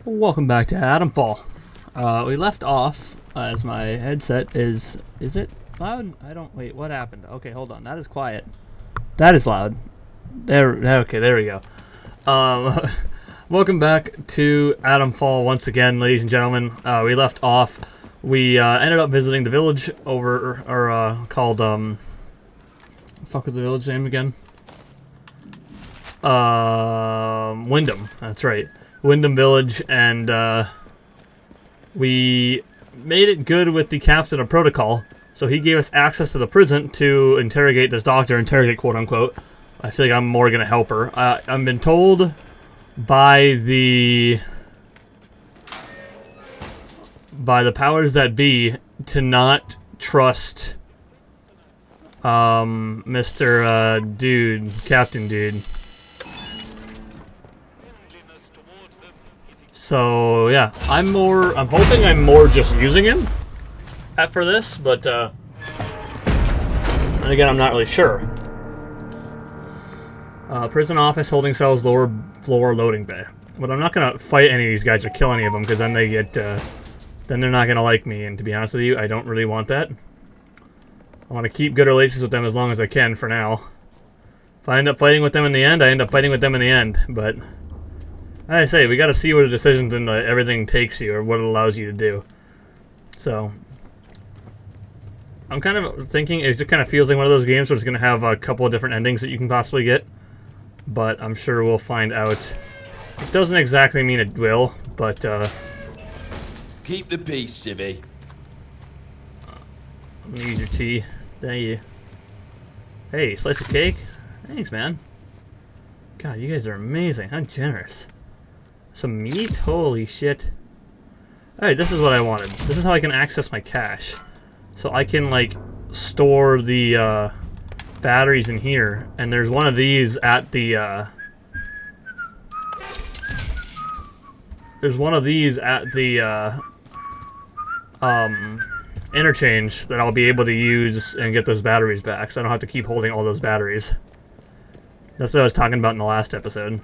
Welcome back to Atomfall. We left off as my headset is it loud? I don't, wait, what happened? Okay, hold on, that is quiet. That is loud. Okay, there we go. Welcome back to Atomfall once again, ladies and gentlemen. We left off, we ended up visiting the village called, fuck was the village name again? Wyndham, that's right. Wyndham Village, and we made it good with the captain of protocol, so he gave us access to the prison to interrogate this doctor, quote unquote. I feel like I'm more gonna help her. I've been told by the powers that be to not trust Mr. Dude, Captain Dude. So yeah, I'm hoping I'm more just using him for this, but and again, I'm not really sure. Prison office, holding cells, lower floor, loading bay. But I'm not gonna fight any of these guys or kill any of them, because then they get, then they're not gonna like me. And to be honest with you, I don't really want that. I want to keep good relations with them as long as I can for now. If I end up fighting with them in the end, I end up fighting with them in the end. But I say, we gotta see what the decisions and everything takes you, or what it allows you to do. So, I'm kind of thinking, it just kind of feels like one of those games where it's gonna have a couple of different endings that you can possibly get. But I'm sure we'll find out. It doesn't exactly mean it will, but, keep the peace, Civvy. Let me use your tea. Thank you. Hey, slice of cake? Thanks, man. God, you guys are amazing. How generous. Some meat? Holy shit. Alright, this is what I wanted. This is how I can access my cache. So I can, like, store the, batteries in here. And there's one of these at the, there's one of these at the, interchange that I'll be able to use and get those batteries back. So I don't have to keep holding all those batteries. That's what I was talking about in the last episode.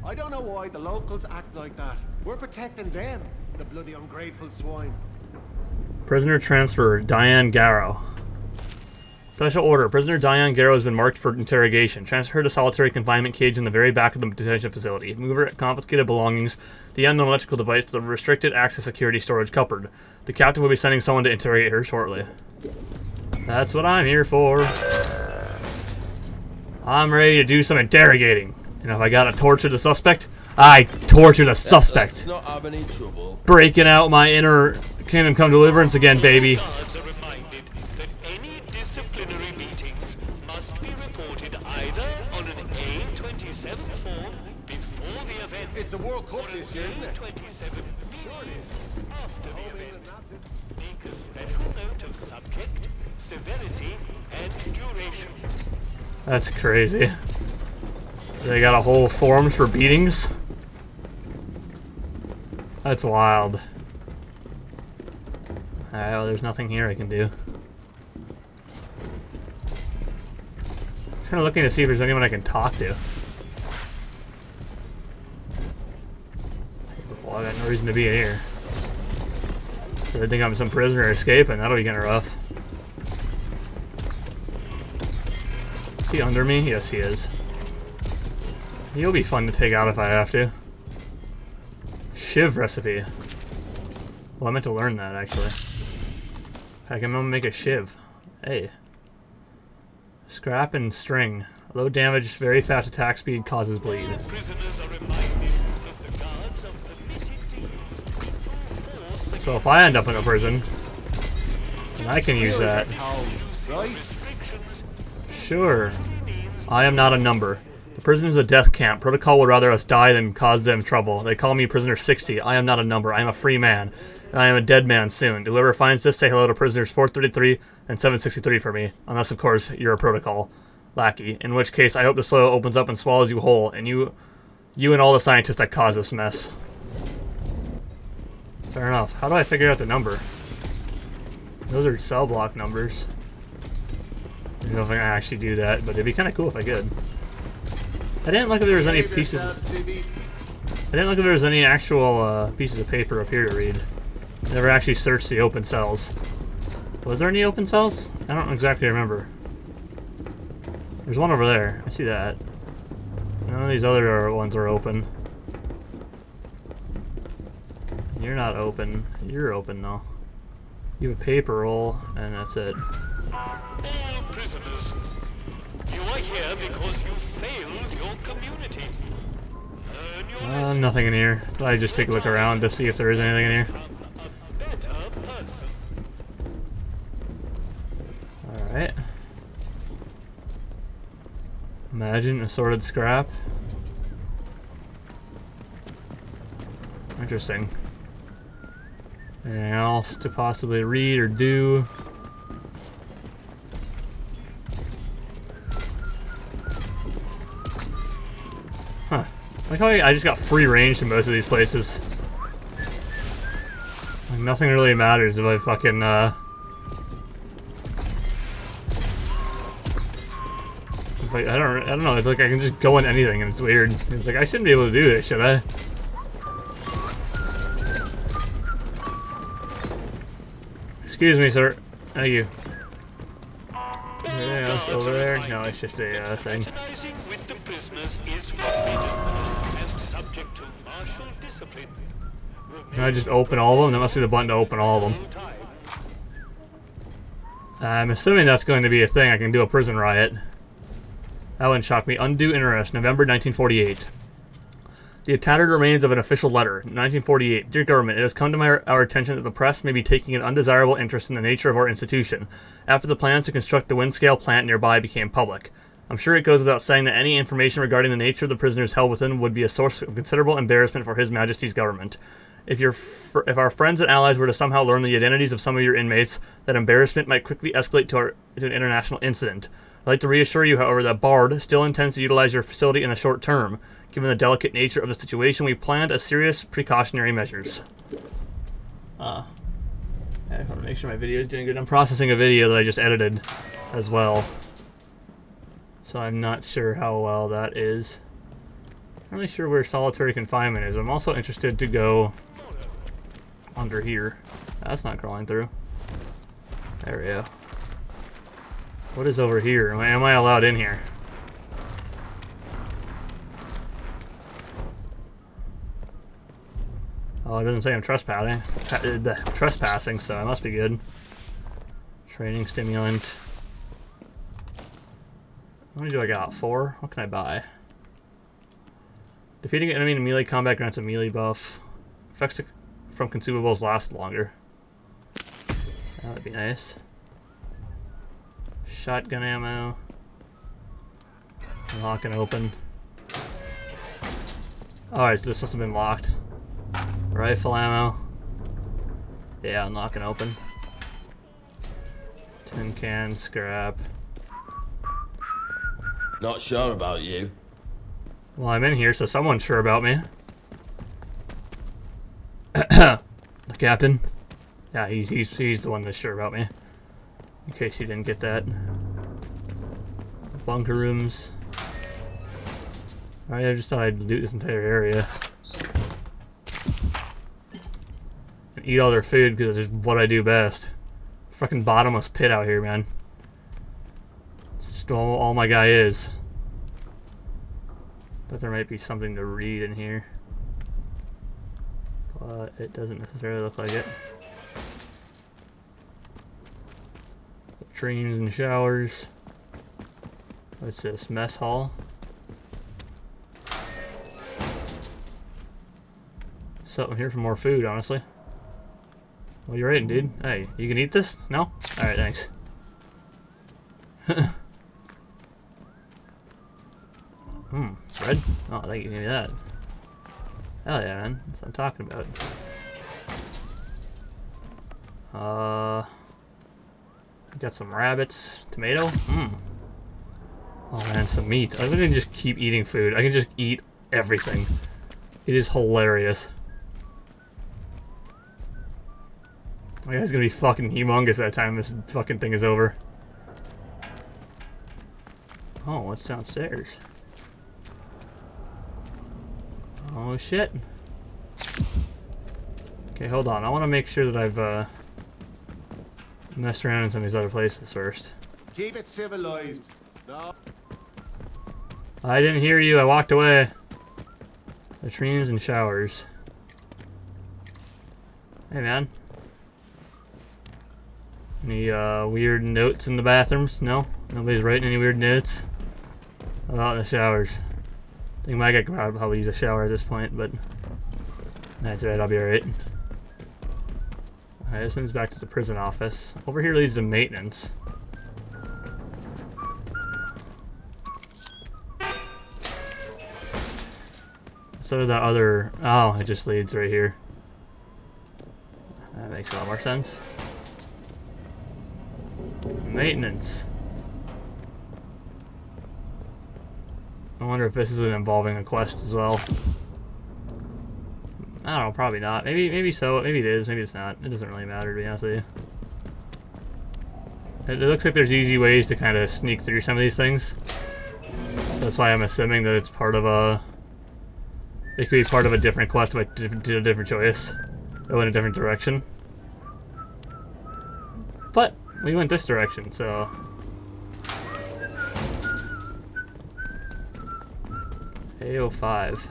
I don't know why the locals act like that. We're protecting them, the bloody ungrateful swine. Prisoner transfer, Diane Garrow. Special order. Prisoner Diane Garrow has been marked for interrogation. Transfer her to solitary confinement cage in the very back of the detention facility. Move her confiscated belongings, the unknown electrical device, to the restricted access security storage cupboard. The captain will be sending someone to interrogate her shortly. That's what I'm here for. I'm ready to do some interrogating. And if I gotta torture the suspect, I torture the suspect. Let's not have any trouble. Breaking out my inner Kingdom Come Deliverance again, baby. Guards are reminded that any disciplinary meetings must be reported either on an A27 form before the event. It's the World Cup this year, isn't it? 27 after the event. Make a special note of subject, severity, and duration. That's crazy. They got a whole forms for beatings? That's wild. Alright, well, there's nothing here I can do. Kind of looking to see if there's anyone I can talk to. Well, I got no reason to be in here. So they think I'm some prisoner escaping. That'll be kind of rough. Is he under me? Yes, he is. He'll be fun to take out if I have to. Shiv recipe. Well, I meant to learn that, actually. Heck, I'm gonna make a shiv. Hey. Scrap and string. Low damage, very fast attack speed, causes bleed. Prisoners are reminded that the guards are permitted to use force So if I end up in a prison, then I can use that. Right? Sure. I am not a number. The prison is a death camp. Protocol would rather us die than cause them trouble. They call me Prisoner 60. I am not a number. I am a free man. And I am a dead man soon. Whoever finds this, say hello to prisoners 433 and 763 for me. Unless, of course, you're a protocol lackey. In which case, I hope the soil opens up and swallows you whole. And you and all the scientists that caused this mess. Fair enough. How do I figure out the number? Those are cell block numbers. I don't know if I can actually do that, but it'd be kind of cool if I could. I didn't look if there was any Behave pieces. yourself, Civvy. I didn't look if there was any actual pieces of paper up here to read. Never actually searched the open cells. Was there any open cells? I don't exactly remember. There's one over there. I see that. None of these other ones are open. You're not open. You're open though. You have a paper roll, and that's it. All prisoners, you are here because you failed your community. Learn your lesson. Nothing in here. I just take a look around to see if there is anything in here. A better person. Alright. Imagine assorted scrap. Interesting. Anything else to possibly read or do? Huh. Like how I just got free range to most of these places. Like nothing really matters if I fucking if I don't know, it's like I can just go in anything and it's weird. It's like I shouldn't be able to do this, should I? Excuse me, sir. Thank you. Anything else over there? No, it's just a thing. Fraternizing with the prisoners is forbidden and subject to martial discipline. Can I just open all of them? That must be the button to open all of them. I'm assuming that's going to be a thing. I can do a prison riot. That wouldn't shock me. Undue interest, November 1948. The tattered remains of an official letter. 1948. Dear government, it has come to our attention that the press may be taking an undesirable interest in the nature of our institution, after the plans to construct the wind-scale plant nearby became public. I'm sure it goes without saying that any information regarding the nature of the prisoners held within would be a source of considerable embarrassment for His Majesty's government. If our friends and allies were to somehow learn the identities of some of your inmates, that embarrassment might quickly escalate to an international incident. I'd like to reassure you, however, that BARD still intends to utilize your facility in the short term. Given the delicate nature of the situation, we planned a serious precautionary measures. I want to make sure my video is doing good. I'm processing a video that I just edited as well. So I'm not sure how well that is. I'm not really sure where solitary confinement is. I'm also interested to go under here. That's not crawling through. There we go. What is over here? Am I allowed in here? Oh, it doesn't say I'm trespassing, so I must be good. Training stimulant. How many do I got? 4? What can I buy? Defeating an enemy in melee combat grants a melee buff. Effects from consumables last longer. That would be nice. Shotgun ammo. Lock and open. Alright, so this must have been locked. Rifle ammo. Yeah, unlock and open. Tin can, scrap. Not sure about you. Well, I'm in here, so someone's sure about me. The captain. Yeah, he's the one that's sure about me. In case you didn't get that. Bunker rooms. Alright, I just thought I'd loot this entire area. And eat all their food because it's what I do best. Fucking bottomless pit out here, man. It's just all my guy is. But there might be something to read in here. But it doesn't necessarily look like it. Latrines and showers. What's this? Mess hall? Something here for more food, honestly. What are you rating, dude? Hey, you can eat this? No? Alright, thanks. Bread? Oh, thank you, give me that. Hell yeah, man. That's what I'm talking about. Got some rabbits. Tomato? Oh man, some meat. I can just keep eating food. I can just eat everything. It is hilarious. My guy's gonna be fucking humongous that time this fucking thing is over. Oh, what's downstairs? Oh shit. Okay, hold on. I want to make sure that I've messed around in some of these other places first. Keep it civilized. No. I didn't hear you. I walked away. Latrines and showers. Hey, man. Any weird notes in the bathrooms? No? Nobody's writing any weird notes about the showers. I think my guy could probably use a shower at this point, but that's right. I'll be alright. Alright, this one's back to the prison office. Over here leads to maintenance. So does that other... Oh, it just leads right here. That makes a lot more sense. Maintenance. I wonder if this is involving a quest as well. I don't know, probably not. Maybe so. Maybe it is. Maybe it's not. It doesn't really matter, to be honest with you. It looks like there's easy ways to kind of sneak through some of these things. So that's why I'm assuming that it's part of a... It could be part of a different quest if I did a different choice. Go in a different direction. But we went this direction, so... A05.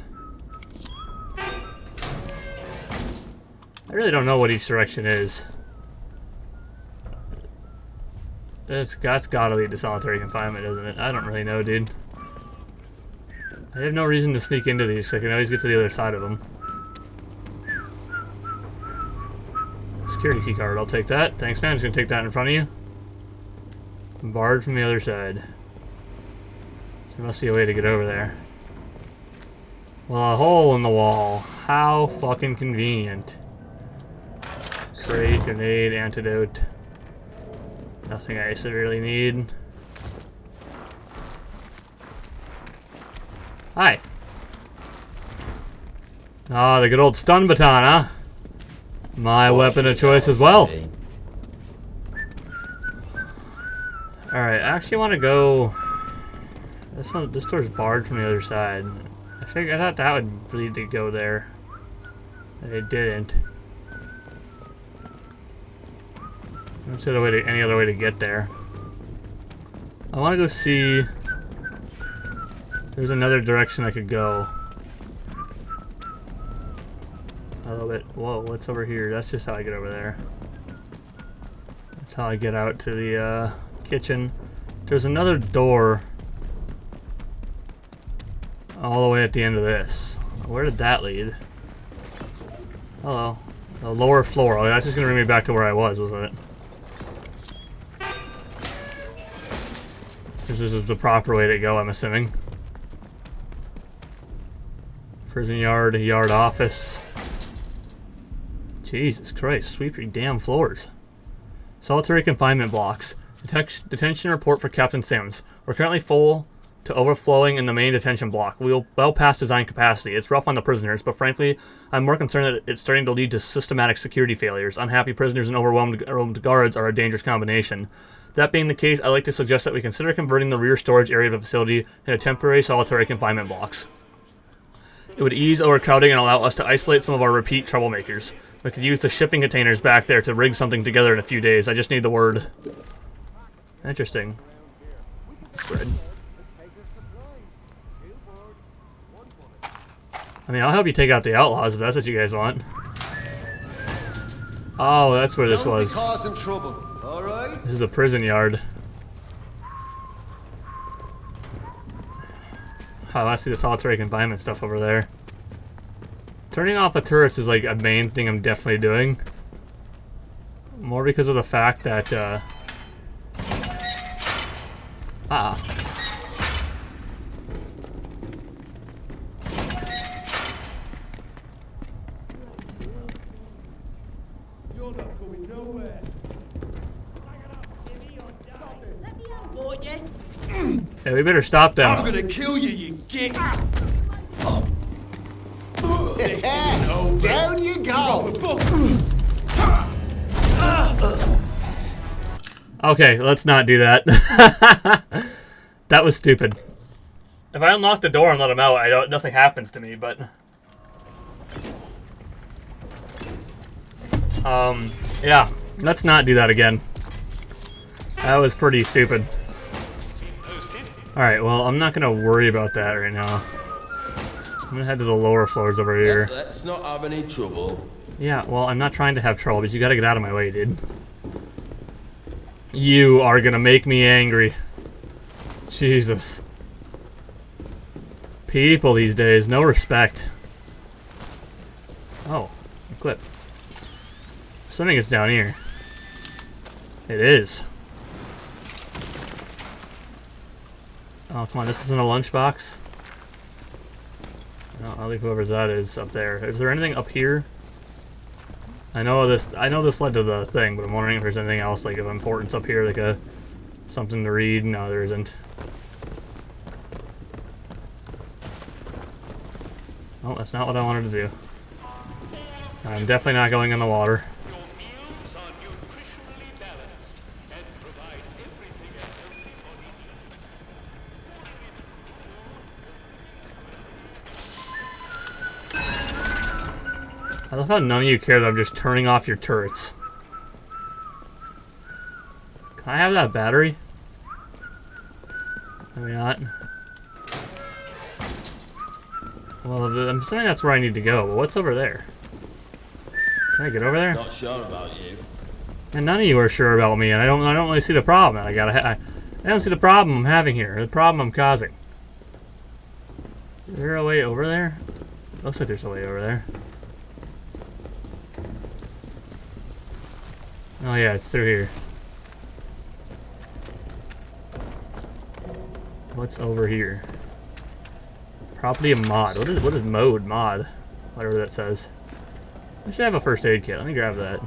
I really don't know what each direction is. That's gotta lead to solitary confinement, isn't it? I don't really know, dude. I have no reason to sneak into these, so I can always get to the other side of them. Security key card, I'll take that. Thanks, man. I'm just gonna take that in front of you. I'm barred from the other side. There must be a way to get over there. Well, a hole in the wall. How fucking convenient. Crate, grenade, antidote. Nothing I severely need. Hi. Ah, the good old stun baton, huh? My weapon of choice as well. Alright, I actually want to go... This door's barred from the other side. I thought that would lead to go there. And it didn't. I don't see any other way to get there. I want to go see... There's another direction I could go. A little bit. Whoa, what's over here? That's just how I get over there. That's how I get out to the kitchen. There's another door all the way at the end of this. Where did that lead? Hello. The lower floor. Oh, that's just gonna bring me back to where I was, wasn't it? This is the proper way to go, I'm assuming. Prison yard, yard office. Jesus Christ, sweep your damn floors. Solitary confinement blocks. Detention report for Captain Sims. We're currently full to overflowing in the main detention block. We're well past design capacity. It's rough on the prisoners, but frankly, I'm more concerned that it's starting to lead to systematic security failures. Unhappy prisoners and overwhelmed guards are a dangerous combination. That being the case, I'd like to suggest that we consider converting the rear storage area of the facility into temporary solitary confinement blocks. It would ease overcrowding and allow us to isolate some of our repeat troublemakers. We could use the shipping containers back there to rig something together in a few days. I just need the word. Interesting. Good. I mean, I'll help you take out the outlaws if that's what you guys want. Oh, that's where this was. Don't be causing trouble, all right? This is the prison yard. Oh, I see the solitary confinement stuff over there. Turning off the turrets is like a main thing I'm definitely doing. More because of the fact that, You're not going nowhere. yeah, we better stop them. I'm gonna kill you, you git! Down you go. Okay, let's not do that. That was stupid. If I unlock the door and let him out, nothing happens to me, but Yeah, let's not do that again. That was pretty stupid. Alright, well, I'm not gonna worry about that right now. I'm gonna head to the lower floors over here. Let's not have any trouble. Yeah, well, I'm not trying to have trouble, but you gotta get out of my way, dude. You are gonna make me angry. Jesus. People these days, no respect. Oh, equip. Something it's down here. It is. Oh, come on, this isn't a lunchbox? No, I'll leave whoever's that is up there. Is there anything up here? I know this led to the thing, but I'm wondering if there's anything else like of importance up here, like something to read. No, there isn't. Oh, that's not what I wanted to do. I'm definitely not going in the water. Your meals are nutritionally balanced and provide everything a healthy body. I love how none of you care that I'm just turning off your turrets. Can I have that battery? Maybe not. Well, I'm assuming that's where I need to go, but what's over there? Can I get over there? Not sure about you. And none of you are sure about me, and I don't really see the problem that I don't see the problem I'm having here, the problem I'm causing. Is there a way over there? Looks like there's a way over there. Oh yeah, it's through here. What's over here? Property of mod. What is mod? Whatever that says. I should have a first aid kit. Let me grab that.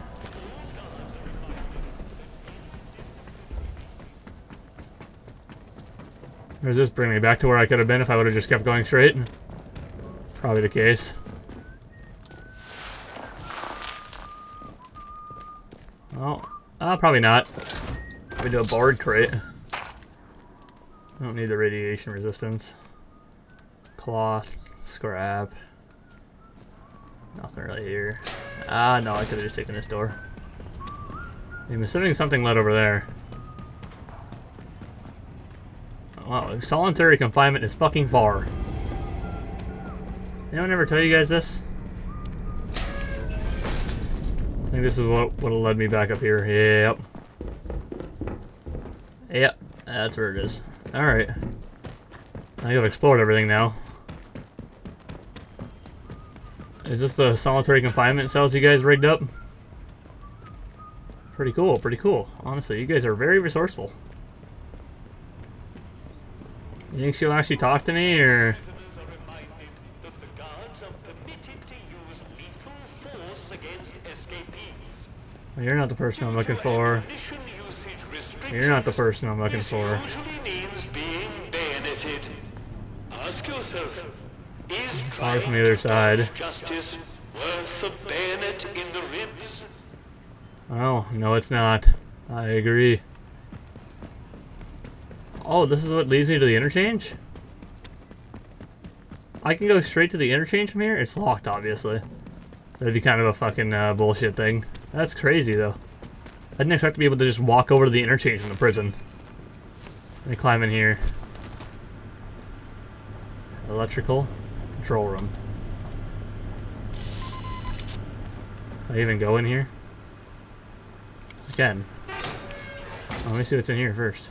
Or does this bring me back to where I could have been if I would have just kept going straight? Probably the case. Oh, probably not. We do a board crate. I don't need the radiation resistance. Cloth, scrap. Nothing really here. No, I could have just taken this door. I'm assuming something led over there. Wow, solitary confinement is fucking far. Anyone ever tell you guys this? I think this is what would've led me back up here. Yep. Yep, that's where it is. Alright. I think I've explored everything now. Is this the solitary confinement cells you guys rigged up? Pretty cool, pretty cool. Honestly, you guys are very resourceful. You think she'll actually talk to me, or...? Prisoners are reminded that the guards are permitted to use lethal force against escapees. Well, you're not the person I'm looking for. Ammunition usage restrictions, You're not the person I'm looking this for. usually means being bayoneted. Ask yourself, is Fire trying from the other to side. dodge justice worth a bayonet in the ribs? Oh, no it's not. I agree. Oh, this is what leads me to the interchange? I can go straight to the interchange from here? It's locked, obviously. That'd be kind of a fucking bullshit thing. That's crazy, though. I didn't expect to be able to just walk over to the interchange from the prison. Let me climb in here. Electrical control room. Can I even go in here? I can. Let me see what's in here first.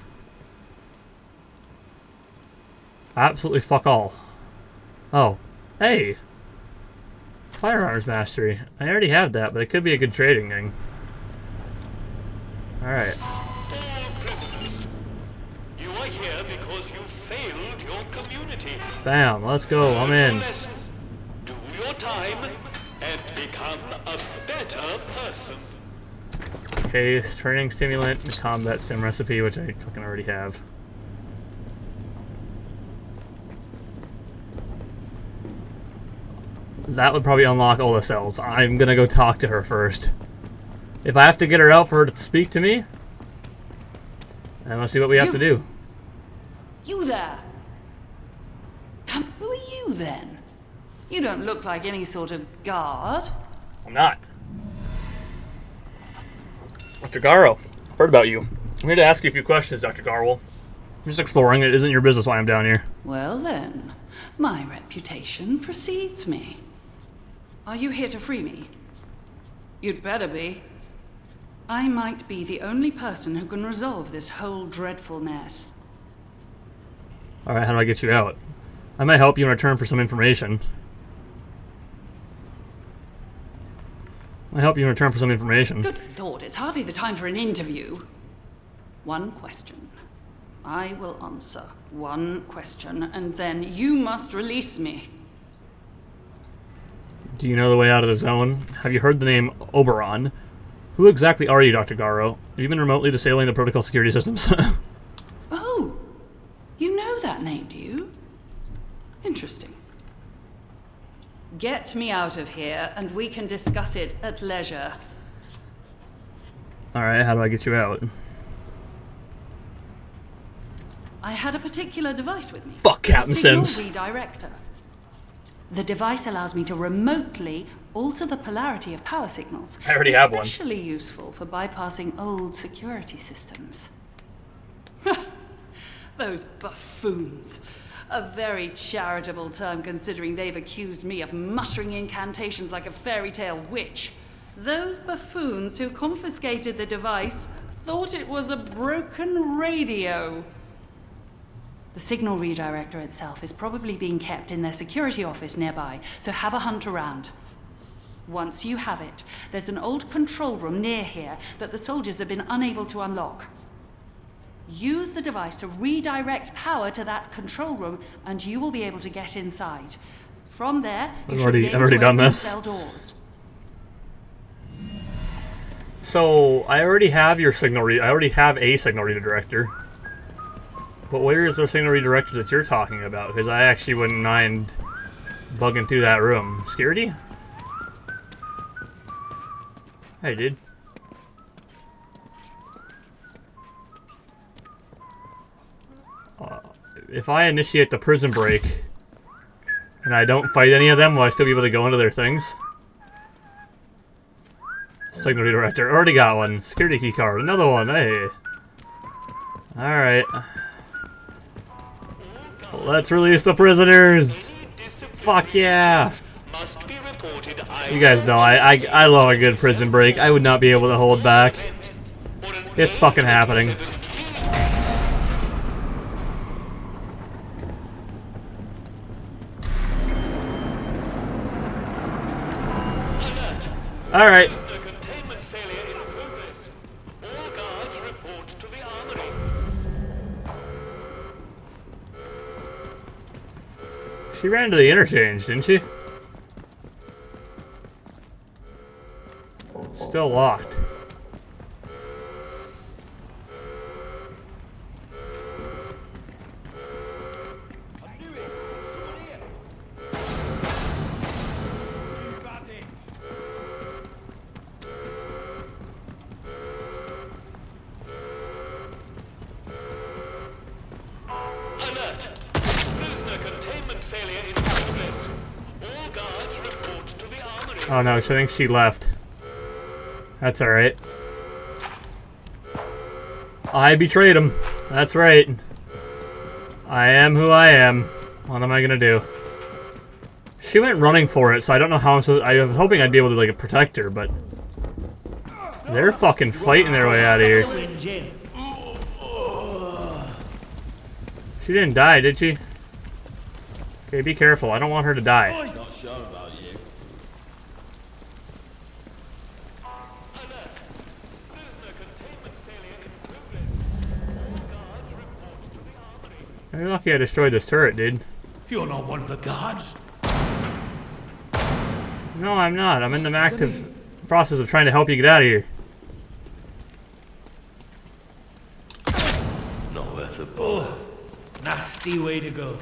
Absolutely fuck all. Oh. Hey! Firearms mastery. I already have that, but it could be a good trading thing. Alright. All prisoners, you are here because you failed your community. Bam, let's go, I'm in. Lesson. Do your time and become a better person. Case, training stimulant, and combat sim recipe, which I fucking already have. That would probably unlock all the cells. I'm gonna go talk to her first. If I have to get her out for her to speak to me, that must be what we have to do. You there? Who are you then? You don't look like any sort of guard. I'm not. Dr. Garo, heard about you. I'm here to ask you a few questions, Dr. Garwell. I'm just exploring. It isn't your business why I'm down here. Well then, my reputation precedes me. Are you here to free me? You'd better be. I might be the only person who can resolve this whole dreadful mess. Alright, how do I get you out? I might help you in return for some information. Good Lord, it's hardly the time for an interview. One question. I will answer one question, and then you must release me. Do you know the way out of the zone? Have you heard the name Oberon? Who exactly are you, Dr. Garo? Have you been remotely disabling the protocol security systems? Oh, you know that name, do you? Interesting. Get me out of here, and we can discuss it at leisure. Alright, how do I get you out? I had a particular device with me. Fuck Captain Sims. Signal redirector. The device allows me to remotely alter the polarity of power signals. I already have one. Especially useful for bypassing old security systems. Those buffoons. A very charitable term considering they've accused me of muttering incantations like a fairy tale witch. Those buffoons who confiscated the device thought it was a broken radio. The signal redirector itself is probably being kept in their security office nearby, so have a hunt around. Once you have it, there's an old control room near here that the soldiers have been unable to unlock. Use the device to redirect power to that control room, and you will be able to get inside. From there, you should be able to open the cell doors. So, I already have your signal I already have a signal redirector. But where is the signal redirector that you're talking about? Because I actually wouldn't mind bugging through that room. Security? Hey, dude. If I initiate the prison break and I don't fight any of them, will I still be able to go into their things? Signal redirector. Already got one. Security key card. Another one. Hey. Alright. Let's release the prisoners! Fuck yeah! You guys know, I love a good prison break. I would not be able to hold back. It's fucking happening. Alright. She ran to the interchange, didn't she? Still locked. Oh no, I think she left. That's alright. I betrayed him. That's right. I am who I am. What am I gonna do? She went running for it, so I don't know how I'm supposed to, I was hoping I'd be able to like protect her, but they're fucking fighting their way out of here. She didn't die, did she? Okay, be careful. I don't want her to die. Not sure about you. You're lucky I destroyed this turret, dude. You're not one of the guards. No, I'm not. I'm in the active process of trying to help you get out of here. Not worth a bullet. Nasty way to go.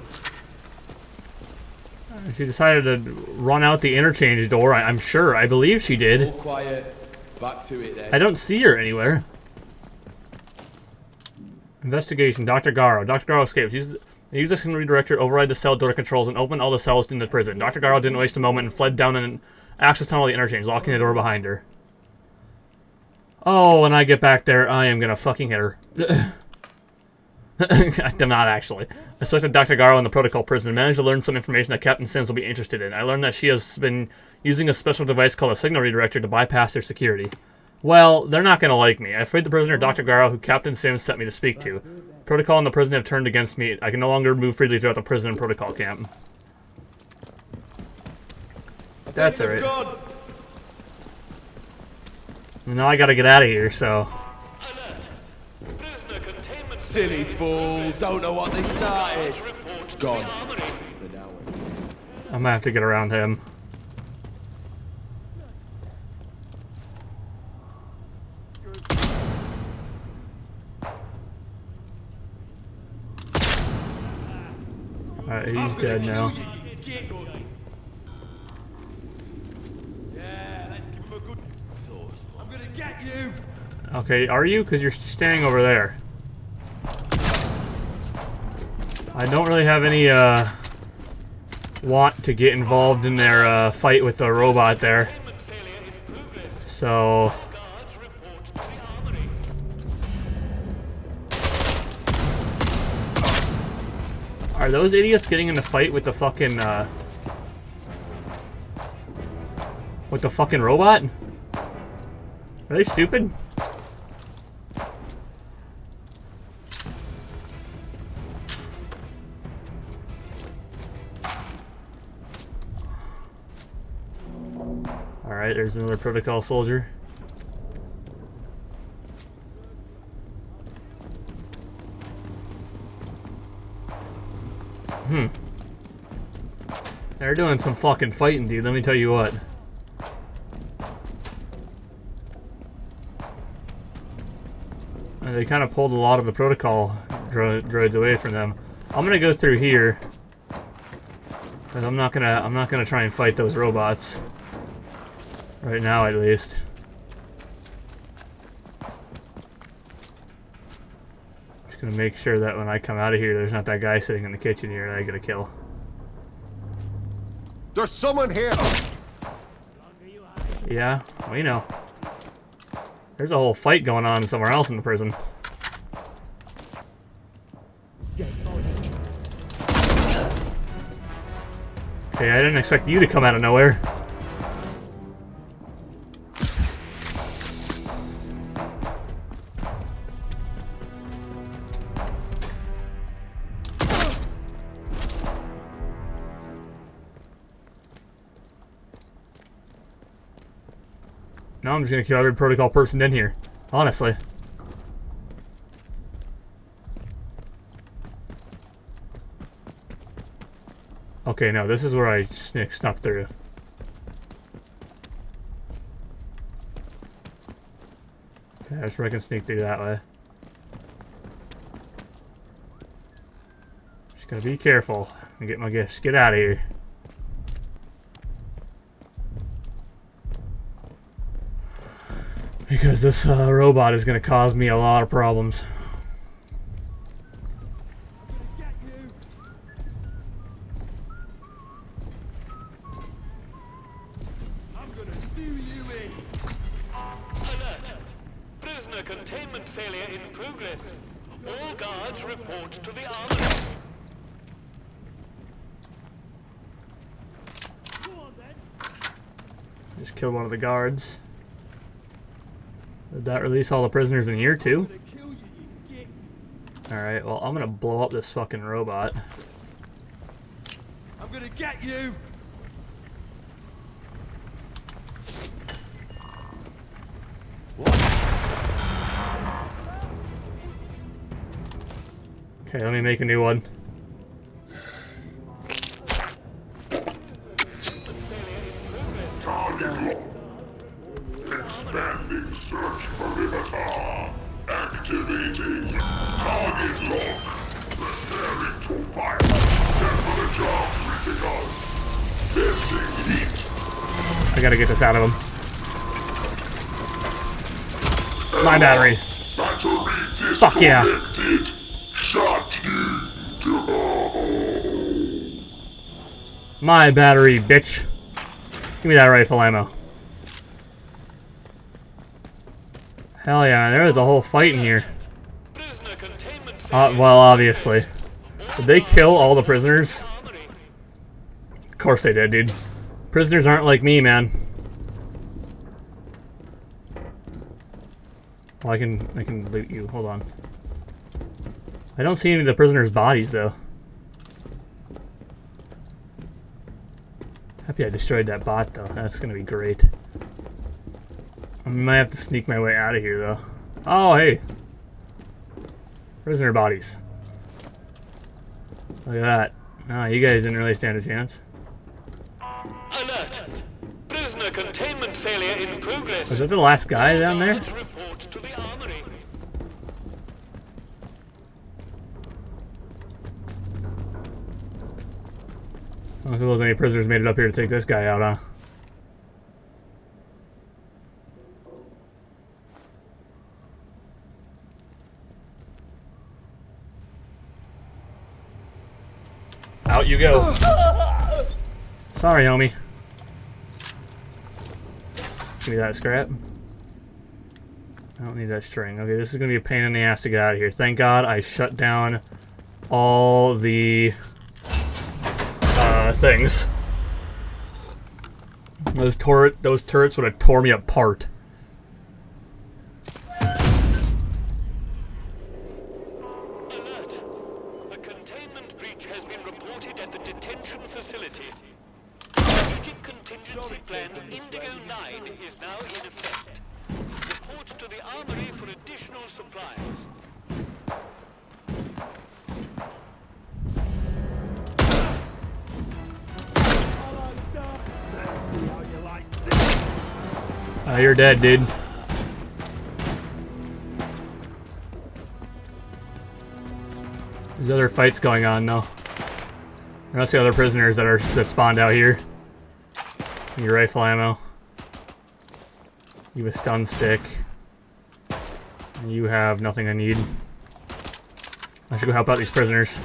She decided to run out the interchange door, I'm sure. I believe she did. All quiet. Back to it then. I don't see her anywhere. Investigation, Dr. Garo. Dr. Garo escapes. Use the signal redirector to override the cell door controls and open all the cells in the prison. Dr. Garo didn't waste a moment and fled down an access tunnel to the interchange, locking the door behind her. Oh, when I get back there, I am gonna fucking hit her. I'm not actually. I selected Dr. Garo in the protocol prison and managed to learn some information that Captain Sims will be interested in. I learned that she has been using a special device called a signal redirector to bypass their security. Well, they're not gonna like me. I freed the prisoner Dr. Garo, who Captain Sims sent me to speak to. Protocol and the prison have turned against me. I can no longer move freely throughout the prison and protocol camp. That's alright. Now I gotta get out of here, so... Silly fool, don't know what they started. Gone. I'm gonna have to get around him. Alright, he's dead now. Okay, are you? Because you're standing over there. I don't really have any want to get involved in their fight with the robot there. So... Are those idiots getting in the fight with the fucking robot? Are they stupid? Alright, there's another protocol soldier. They're doing some fucking fighting, dude, let me tell you what. And they kind of pulled a lot of the protocol droids away from them. I'm gonna go through here. Cause I'm not gonna try and fight those robots. Right now, at least. Just gonna make sure that when I come out of here, there's not that guy sitting in the kitchen here that I gotta kill. There's someone here! Yeah, we know. There's a whole fight going on somewhere else in the prison. Okay, I didn't expect you to come out of nowhere. Now I'm just gonna kill every protocol person in here. Honestly. Okay, no, this is where I snuck through. Okay, that's where I can sneak through that way. Just gotta be careful and get my gifts. Get out of here. Because this robot is going to cause me a lot of problems. I'm gonna do you in. Alert! Prisoner containment failure in progress. All guards report to the armory. Just killed one of the guards. Did that release all the prisoners in here too? Alright, well I'm gonna blow up this fucking robot. I'm gonna get you. Okay, let me make a new one. Expanding search perimeter. Activating target lock. Preparing to fire. Temperature critical. Sensing heat. I gotta get this out of him. My battery. Battery Fuck yeah. disconnected. Shut you down. My battery, bitch. Give me that rifle ammo. Hell yeah, there was a whole fight in here. Prisoner containment Well, obviously. Did they kill all the prisoners? Of course they did, dude. Prisoners aren't like me, man. Well, I can loot you. Hold on. I don't see any of the prisoners' bodies, though. Happy I destroyed that bot, though. That's gonna be great. I might have to sneak my way out of here, though. Oh, hey! Prisoner bodies. Look at that. No, you guys didn't really stand a chance. Alert! Prisoner containment failure in progress. Was that the last guy down there? Guards report to the armory. I don't suppose any prisoners made it up here to take this guy out, huh? Out you go. Sorry, homie. Give me that scrap. I don't need that string. Okay, this is going to be a pain in the ass to get out of here. Thank God I shut down all the things. Those turrets would have tore me apart. Alert! A containment breach has been reported at the detention facility. Strategic contingency plan Indigo 9 is now in effect. Report to the armory for additional supplies. You're dead, dude. There's other fights going on, though. There must be other prisoners that spawned out here. Your rifle ammo. You have a stun stick. And you have nothing I need. I should go help out these prisoners.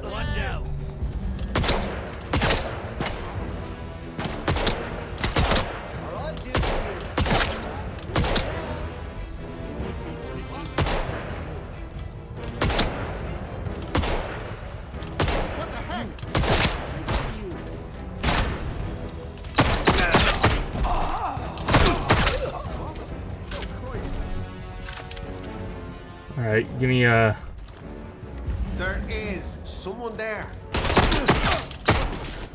One down. What the heck? Alright, give me There is someone there.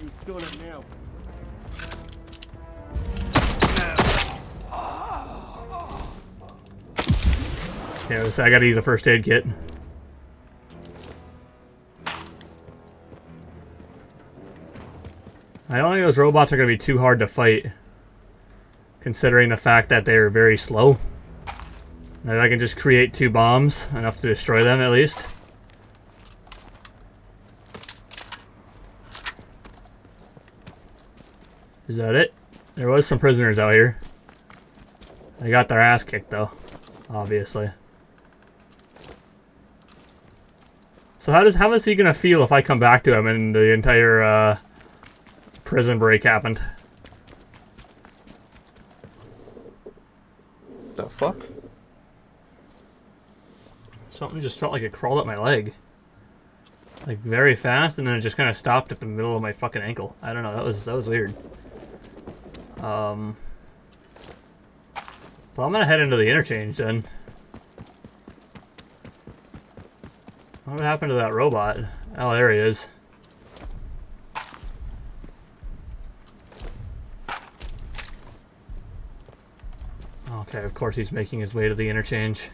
You've done it now. yeah, I gotta use a first aid kit. I don't think those robots are gonna be too hard to fight, considering the fact that they're very slow. Maybe I can just create 2 bombs, enough to destroy them at least. Is that it? There was some prisoners out here. They got their ass kicked though, obviously. So how is he gonna feel if I come back to him and the entire prison break happened? The fuck? Something just felt like it crawled up my leg. Like very fast, and then it just kind of stopped at the middle of my fucking ankle. I don't know, that was weird. Well, I'm gonna head into the interchange then. What happened to that robot? Oh, there he is. Okay, of course he's making his way to the interchange.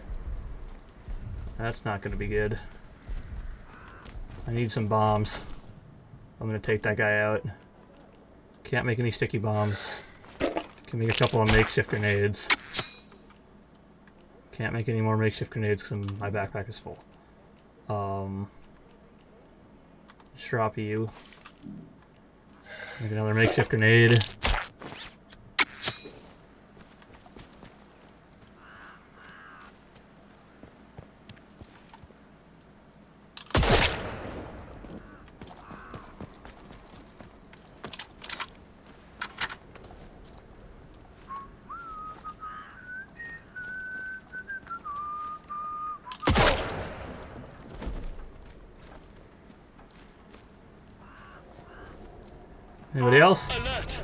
That's not gonna be good. I need some bombs. I'm gonna take that guy out. Can't make any sticky bombs. Can make a couple of makeshift grenades. Can't make any more makeshift grenades because my backpack is full. Just drop you. Make another makeshift grenade. Anybody else? Alert!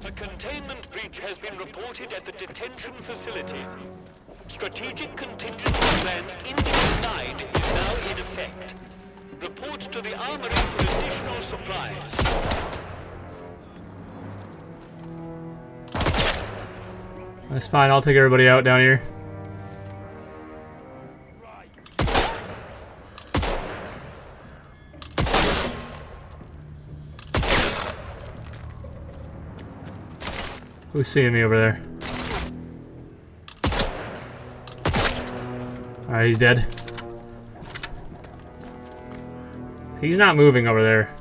A containment breach has been reported at the detention facility. Strategic contingency plan Indigo 9 is now in effect. Report to the armory for additional supplies. That's fine. I'll take everybody out down here. Who's seeing me over there? Alright, he's dead. He's not moving over there.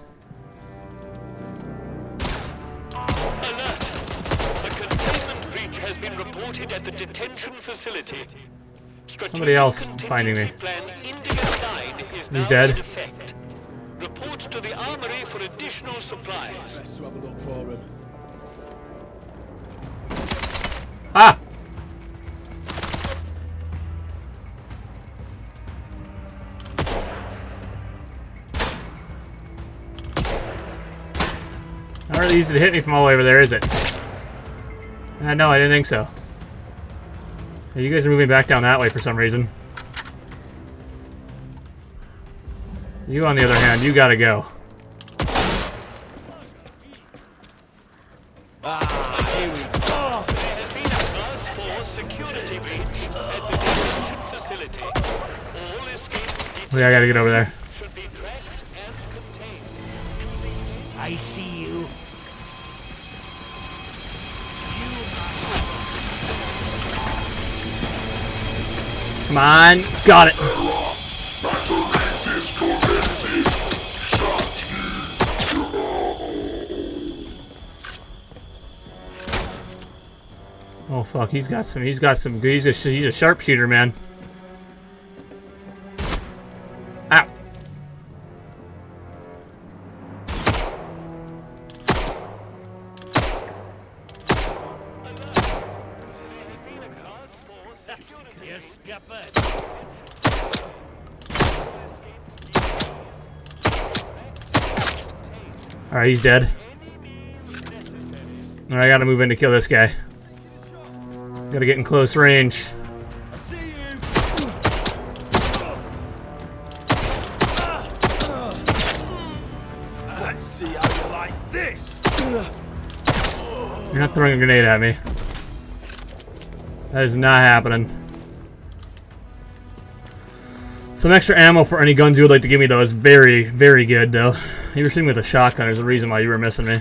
Alert! A containment breach has been reported at the detention facility. Somebody else finding me. Plan Indigo 9 is He's now dead. in effect. Report to the armory for additional supplies. Best to have a look for him. Ah! Not really easy to hit me from all the way over there, is it? No, I didn't think so. Hey, you guys are moving back down that way for some reason. You, on the other hand, you gotta go. Here we go. There has been a Class 4 security breach at the detention facility. All escaped Yeah, I gotta get over there. should be tracked and contained. I see you. Come on, got it. Battery disconnected. Shut Oh fuck, he's a sharpshooter, man. Ow. Yes, Skipper. Alright, he's dead. Alright, I gotta move in to kill this guy. Gotta get in close range. I see you. Let's see how you like this. You're not throwing a grenade at me. That is not happening. Some extra ammo for any guns you would like to give me, though, is very, very good, though. You were shooting with a shotgun. There's a reason why you were missing me.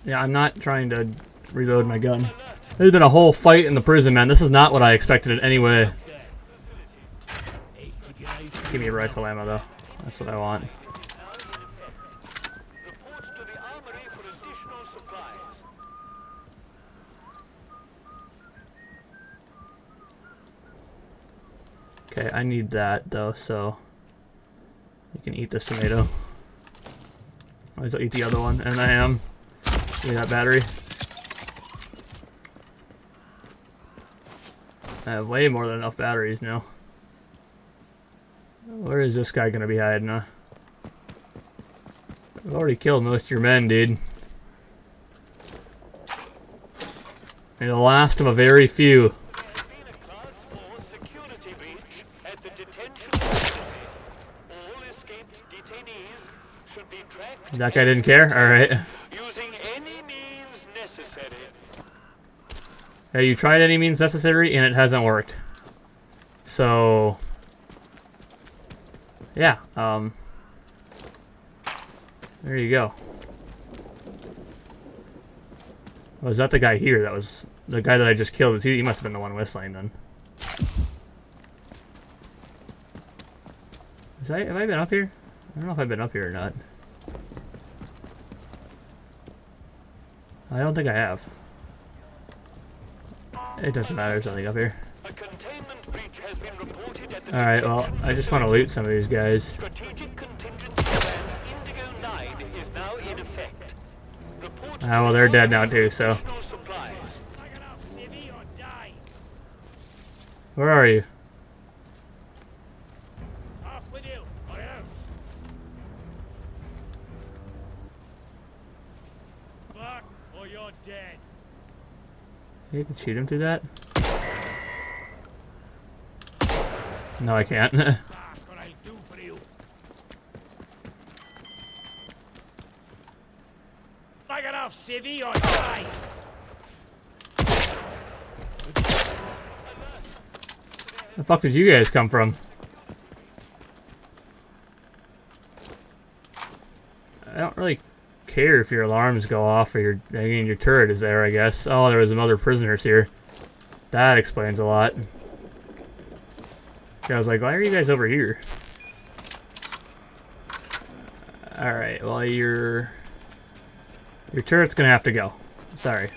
Yeah, I'm not trying to reload my gun. There's been a whole fight in the prison, man. This is not what I expected in any way. Give me rifle ammo, though. That's what I want. Report to the armory for additional supplies. Okay, I need that, though, so... You can eat this tomato. I'll eat the other one, and I am. Give me that battery. I have way more than enough batteries now. Where is this guy gonna be hiding, huh? I've already killed most of your men, dude. You're the last of a very few. There has been a Class 4 security breach at the detention facility. All escaped detainees should be tracked That guy didn't care? Alright. using any means necessary. Yeah, you tried any means necessary, and it hasn't worked. So... Yeah, there you go. Was that the guy here? That was the guy that I just killed. Was he must have been the one whistling then. Have I been up here? I don't know if I've been up here or not. I don't think I have. It doesn't matter, there's nothing up here. A containment breach has been reported at the Alright, well, I just want to loot some of these guys. strategic contingency plan Indigo 9 is now in effect. Report to Ah, well, they're dead now too, so. additional supplies. Where are you? Fuck, or you're dead. You can shoot him through that? No, I can't. Fuck, what I'll do for you. Like enough, civvy, or die. The fuck did you guys come from? I don't really care if your alarms go off or your turret is there, I guess. Oh, there was some other prisoners here. That explains a lot. I was like, why are you guys over here? Alright, well your turret's gonna have to go. Sorry.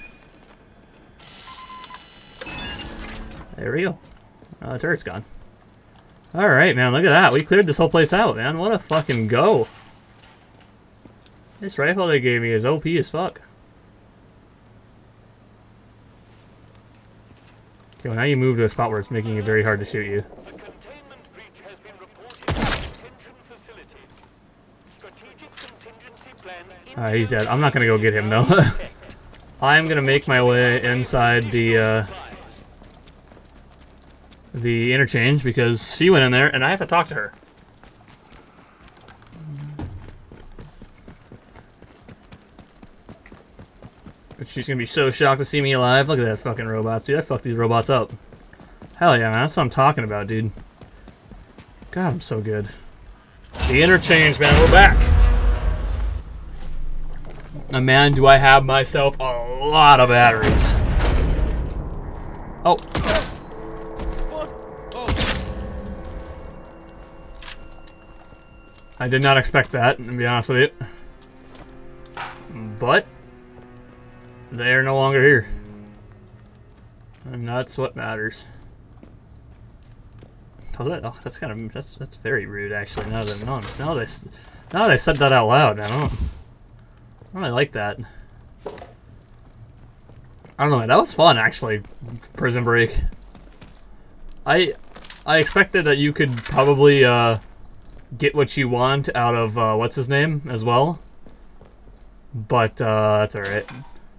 There we go. The turret's gone. Alright, man, look at that. We cleared this whole place out, man. What a fucking go. This rifle they gave me is OP as fuck. Okay, well now you move to a spot where it's making it very hard to shoot you. A containment breach has been reported at the detention facility. Strategic contingency plan. He's dead. I'm not gonna go get him though. I'm gonna make my way inside the interchange because she went in there and I have to talk to her. She's gonna be so shocked to see me alive. Look at that fucking robot. Dude, I fucked these robots up. Hell yeah, man. That's what I'm talking about, dude. God, I'm so good. The interchange, man. We're back. And man, do I have myself a lot of batteries. Oh. I did not expect that, to be honest with you. But they're no longer here. And that's what matters. Was that? Oh, that's kind of that's very rude, actually. Now that I said that out loud, I don't really like that. I don't know, man. That was fun, actually. Prison Break. I expected that you could probably get what you want out of what's his name as well, but that's all right.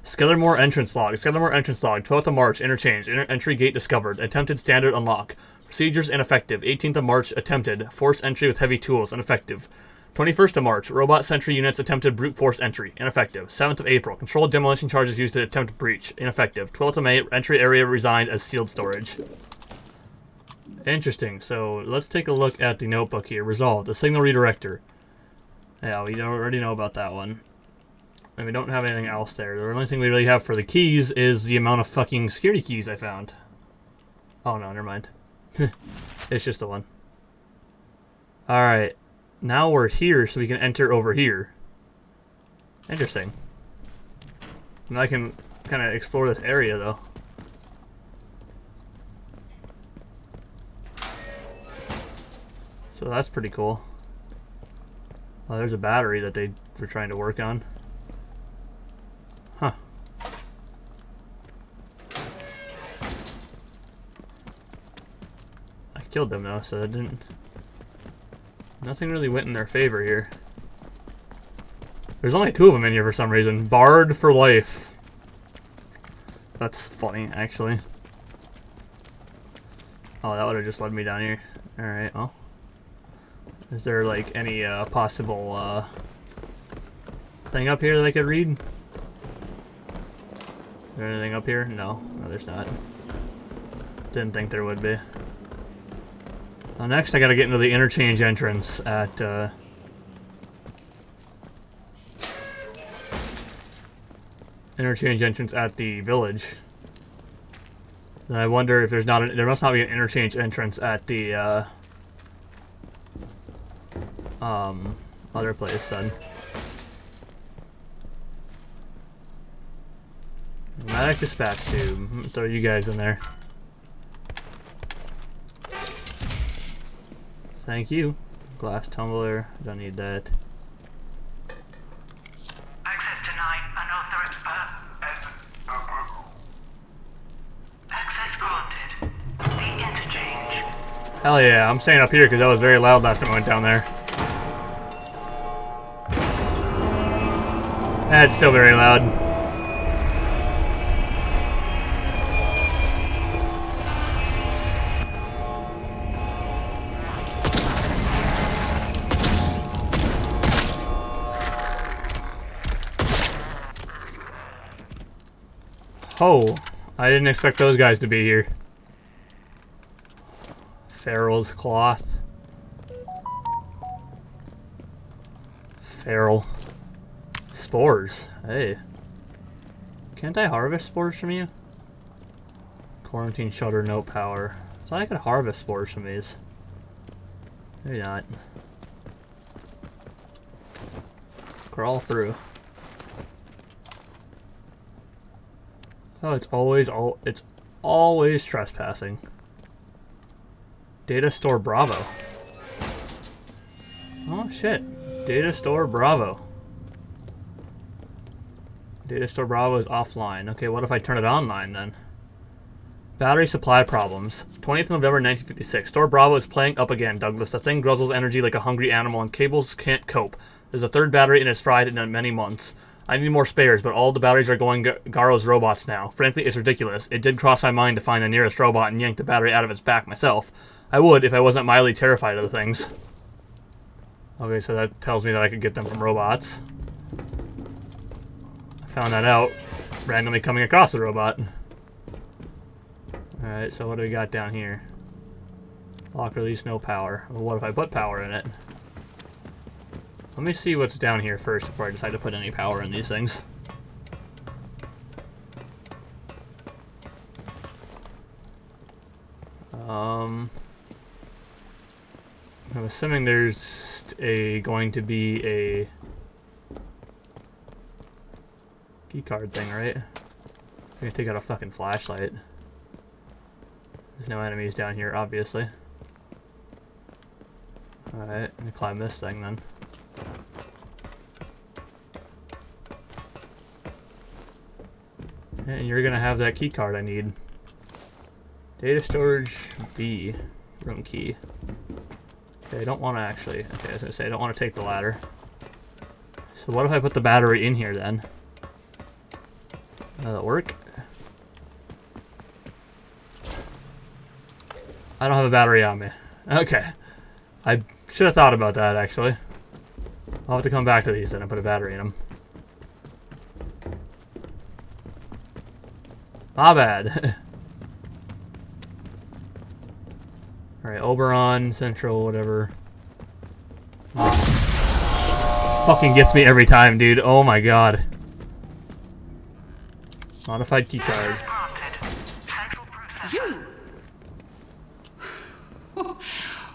Skethermoor entrance log. Skethermoor entrance log. 12th of March. Interchange. Entry gate discovered. Attempted standard unlock. Procedures ineffective. 18th of March. Attempted. Forced entry with heavy tools. Ineffective. 21st of March. Robot sentry units attempted brute force entry. Ineffective. 7th of April. Controlled demolition charges used to attempt breach. Ineffective. 12th of May. Entry area resigned as sealed storage. Interesting. So let's take a look at the notebook here. Resolved. A signal redirector. Yeah, we already know about that one. And we don't have anything else there. The only thing we really have for the keys is the amount of fucking security keys I found. Oh no, never mind. It's just the one. Alright. Now we're here so we can enter over here. Interesting. And I can kind of explore this area though. So that's pretty cool. Oh, there's a battery that they were trying to work on. Huh. I killed them though, so that didn't... Nothing really went in their favor here. There's only 2 of them in here for some reason. Barred for life. That's funny, actually. Oh, that would have just led me down here. Alright, well. Is there, like, any possible thing up here that I could read? Is there anything up here? No. No, there's not. Didn't think there would be. Next, I gotta get into the interchange entrance at, interchange entrance at the village. And I wonder if there's not there must not be an interchange entrance at the, other place then. Medic dispatch tube. Throw you guys in there. Thank you. Glass tumbler. Don't need that. Access denied. Unauthorized. Access granted. The interchange. Hell yeah, I'm staying up here because that was very loud last time I went down there. That's still very loud. Oh, I didn't expect those guys to be here. Feral's cloth. Feral. Spores. Hey. Can't I harvest spores from you? Quarantine shelter, no power. I thought I could harvest spores from these. Maybe not. Crawl through. Oh, it's always trespassing. Data store Bravo. Oh shit. Data store Bravo. Data store Bravo is offline. Okay, what if I turn it online then? Battery supply problems. 20th November 1956. Store Bravo is playing up again, Douglas. The thing guzzles energy like a hungry animal and cables can't cope. There's a third battery and it's fried in many months. I need more spares, but all the batteries are going Garo's robots now. Frankly, it's ridiculous. It did cross my mind to find the nearest robot and yank the battery out of its back myself. I would if I wasn't mildly terrified of the things. Okay, so that tells me that I could get them from robots. I found that out randomly coming across the robot. Alright, so what do we got down here? Lock release, no power. Well, what if I put power in it? Let me see what's down here first before I decide to put any power in these things. I'm assuming there's going to be a keycard thing, right? I'm gonna take out a fucking flashlight. There's no enemies down here, obviously. Alright, let me climb this thing then. And you're gonna have that key card I need. Data storage B. Room key. Okay, I don't want to actually. Okay, I was gonna say I don't want to take the ladder. So what if I put the battery in here then? Does that work? I don't have a battery on me. Okay. I should have thought about that actually. I'll have to come back to these then and put a battery in them. My bad. Alright, Oberon, Central, whatever. Fucking gets me every time, dude. Oh my god. Modified keycard. You!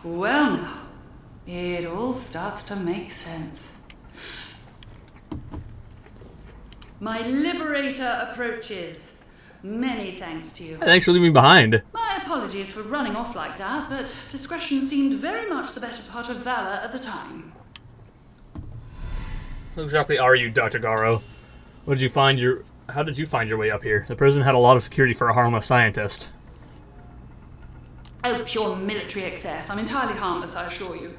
Well now, it all starts to make sense. My liberator approaches. Many thanks to you. Thanks for leaving me behind. My apologies for running off like that, but discretion seemed very much the better part of valor at the time. Who exactly are you, Dr. Garo? How did you find your way up here? The prison had a lot of security for a harmless scientist. Oh, pure military excess. I'm entirely harmless, I assure you.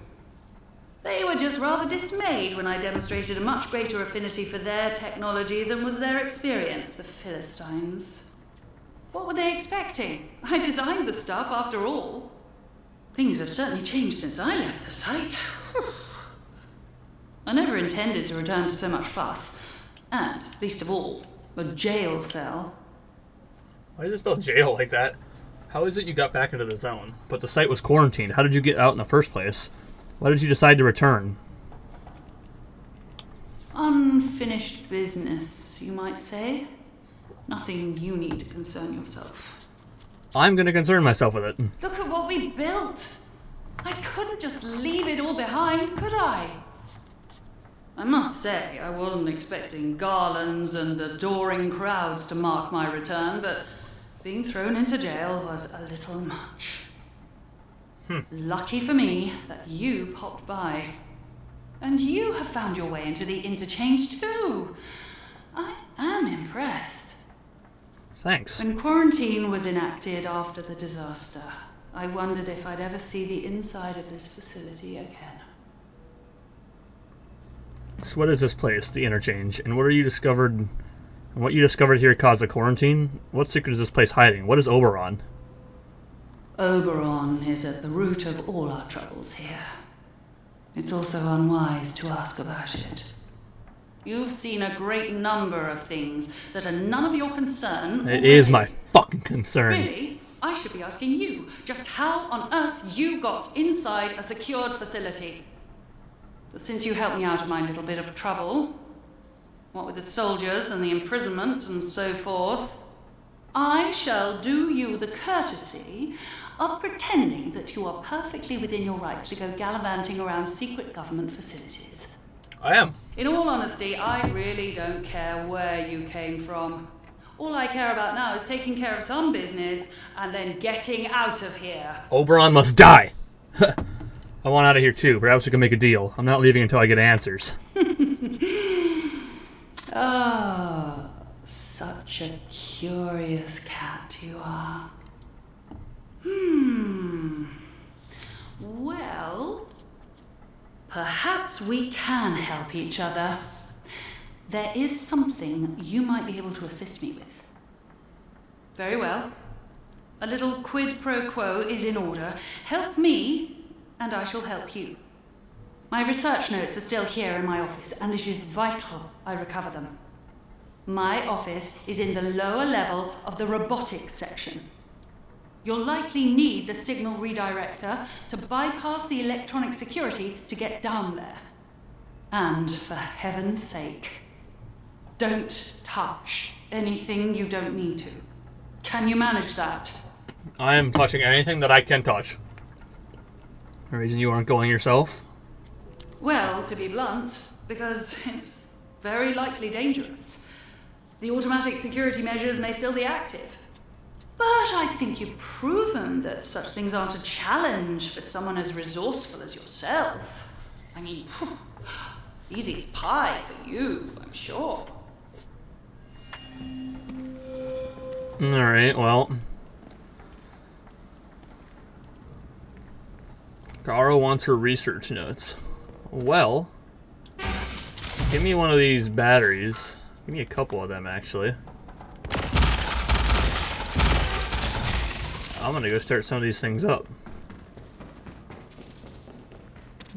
They were just rather dismayed when I demonstrated a much greater affinity for their technology than was their experience, the Philistines. What were they expecting? I designed the stuff, after all. Things have certainly changed since I left the site. I never intended to return to so much fuss. And, least of all, a jail cell. Why does it spell jail like that? How is it you got back into the zone? But the site was quarantined. How did you get out in the first place? Why did you decide to return? Unfinished business, you might say. Nothing you need to concern yourself. I'm gonna concern myself with it. Look at what we built! I couldn't just leave it all behind, could I? I must say, I wasn't expecting garlands and adoring crowds to mark my return, but being thrown into jail was a little much. Lucky for me that you popped by. And you have found your way into the interchange too. I am impressed. Thanks. When quarantine was enacted after the disaster, I wondered if I'd ever see the inside of this facility again. So what is this place, the interchange? And what you discovered here caused the quarantine? What secret is this place hiding? What is Oberon? Oberon is at the root of all our troubles here. It's also unwise to ask about it. You've seen a great number of things that are none of your concern. It is my fucking concern. Really? I should be asking you just how on earth you got inside a secured facility. But since you helped me out of my little bit of trouble, what with the soldiers and the imprisonment and so forth, I shall do you the courtesy of pretending that you are perfectly within your rights to go gallivanting around secret government facilities. I am. In all honesty, I really don't care where you came from. All I care about now is taking care of some business and then getting out of here. Oberon must die. I want out of here too. Perhaps we can make a deal. I'm not leaving until I get answers. Ah, such a curious cat you are. Well, perhaps we can help each other. There is something you might be able to assist me with. Very well. A little quid pro quo is in order. Help me, and I shall help you. My research notes are still here in my office, and it is vital I recover them. My office is in the lower level of the robotics section. You'll likely need the signal redirector to bypass the electronic security to get down there. And for heaven's sake, don't touch anything you don't need to. Can you manage that? I am touching anything that I can touch. The reason you aren't going yourself? Well, to be blunt, because it's very likely dangerous. The automatic security measures may still be active. But I think you've proven that such things aren't a challenge for someone as resourceful as yourself. I mean, easy as pie for you, I'm sure. Alright, well. Garo wants her research notes. Well, give me one of these batteries. Give me a couple of them, actually. I'm gonna go start some of these things up.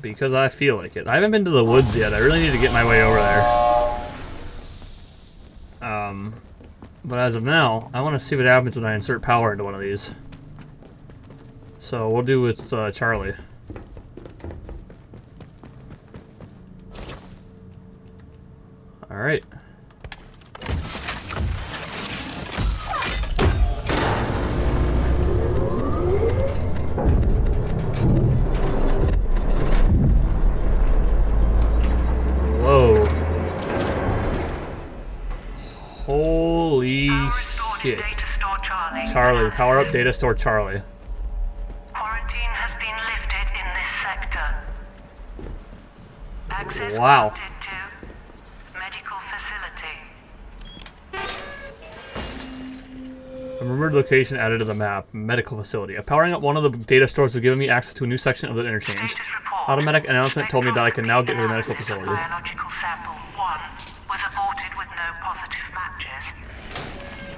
Because I feel like it. I haven't been to the woods yet. I really need to get my way over there. But as of now, I want to see what happens when I insert power into one of these. So we'll do with Charlie. Alright. Whoa. Holy shit. Charlie, power up data store Charlie. Quarantine has been lifted in this sector. Access Wow. granted to medical facility. A rumored location added to the map. Medical facility. Powering up one of the data stores has given me access to a new section of the interchange. Status report. Automatic announcement told me that I can now get to the medical facility. Biological sample 1 was aborted with no positive matches.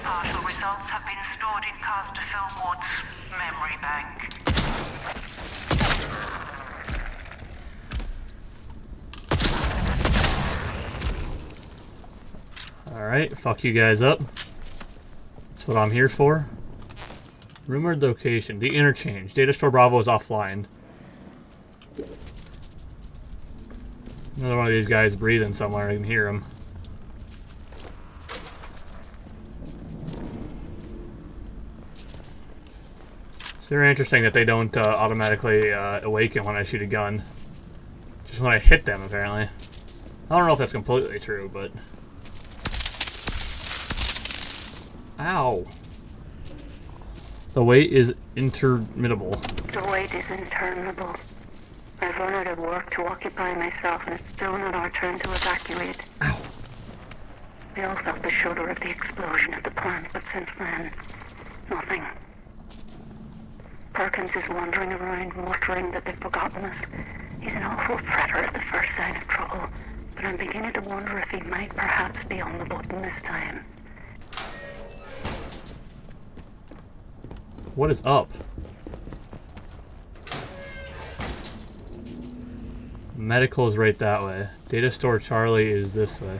Partial results have been stored in Casterfield Ward's memory bank. Alright, fuck you guys up. That's what I'm here for. Rumored location. The interchange. Data store Bravo is offline. Another one of these guys breathing somewhere. I can hear him. It's very interesting that they don't automatically awaken when I shoot a gun. Just when I hit them, apparently. I don't know if that's completely true, but... Ow. The wait is interminable. The wait is interminable. I've run out of work to occupy myself, and it's still not our turn to evacuate. Ow. We all felt the shudder of the explosion at the plant, but since then, nothing. Perkins is wandering around, muttering that they've forgotten us. He's an awful predator at the first sign of trouble, but I'm beginning to wonder if he might perhaps be on the button this time. What is up? medical is right that way. Data store Charlie is this way.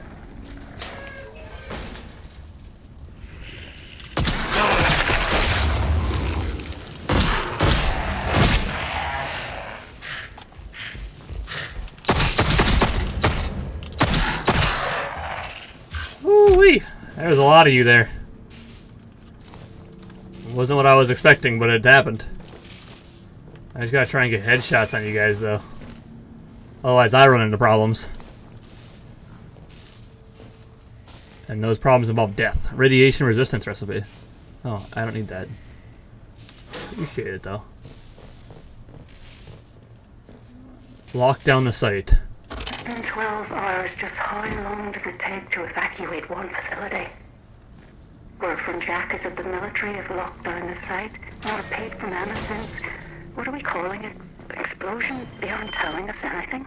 Woo-wee! There's a lot of you there. Wasn't what I was expecting, but it happened. I just gotta try and get headshots on you guys, though. Otherwise, I run into problems. And those problems involve death. Radiation resistance recipe. Oh, I don't need that. Appreciate it, though. Lock down the site. In 12 hours, just how long does it take to evacuate one facility? Word from Jack is that the military have locked down the site. Not a peep from Emma since, what are we calling it? Explosion? They aren't telling us anything.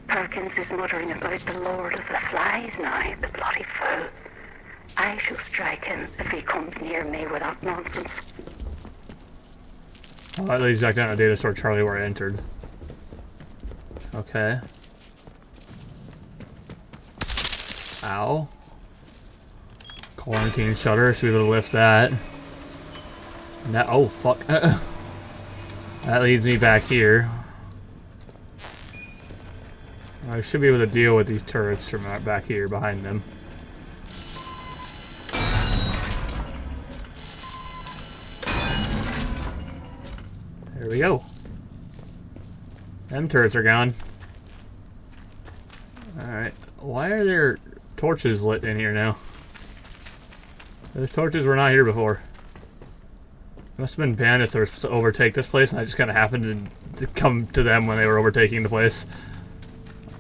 Perkins is muttering about the Lord of the Flies now, the bloody fool. I shall strike him if he comes near me with that nonsense. Oh, that leads back down to Data Store Charlie where I entered. Okay. Ow. Quarantine shutter, should be able to lift that. Now, oh fuck. That leads me back here. I should be able to deal with these turrets from back here behind them. There we go. Them turrets are gone. Alright. Why are there torches lit in here now? Those torches were not here before. Must have been bandits that were supposed to overtake this place, and I just kind of happened to come to them when they were overtaking the place.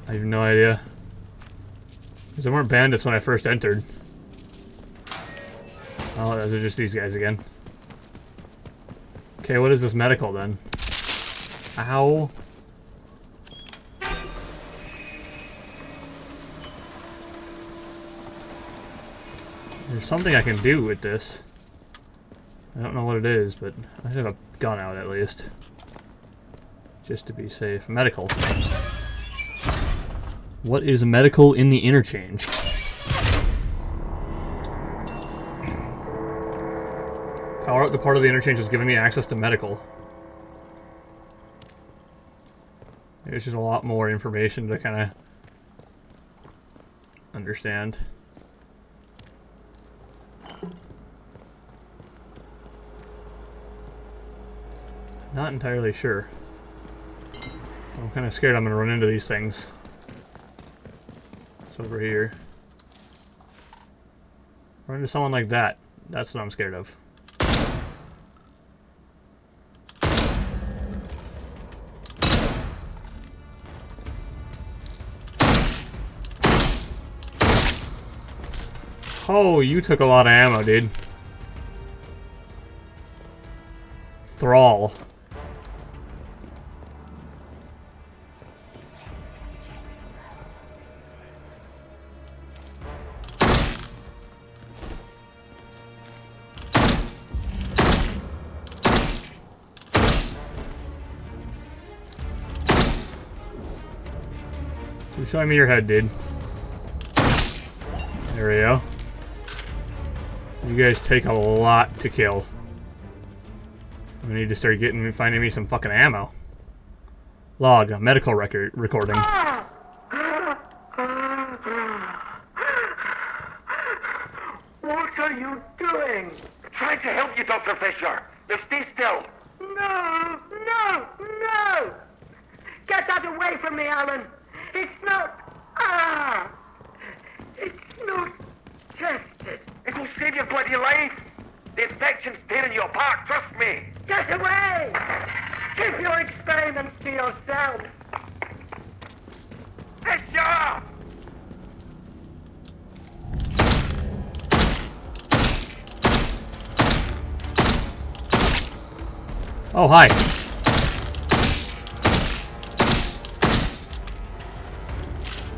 I have no idea. Because there weren't bandits when I first entered. Oh, those are just these guys again. Okay, what is this medical then? Ow. There's something I can do with this. I don't know what it is, but I should have a gun out at least. Just to be safe. Medical. What is medical in the interchange? Power up the part of the interchange is giving me access to medical. There's just a lot more information to kind of understand. Not entirely sure. I'm kind of scared I'm going to run into these things. It's over here. Run into someone like that. That's what I'm scared of. Oh, you took a lot of ammo, dude. Thrall. Keep showing me your head, dude. There we go. You guys take a lot to kill. I need to start finding me some fucking ammo. Log, medical recording. What are you doing? Trying to help you, Dr. Fisher. Now stay still. No! No! No! Get that away from me, Alan! It's not... It's not tested. It'll save your bloody life. The infection's tearing you apart, trust me. Get away! Keep your experiments to yourself. Fisher! Oh, hi.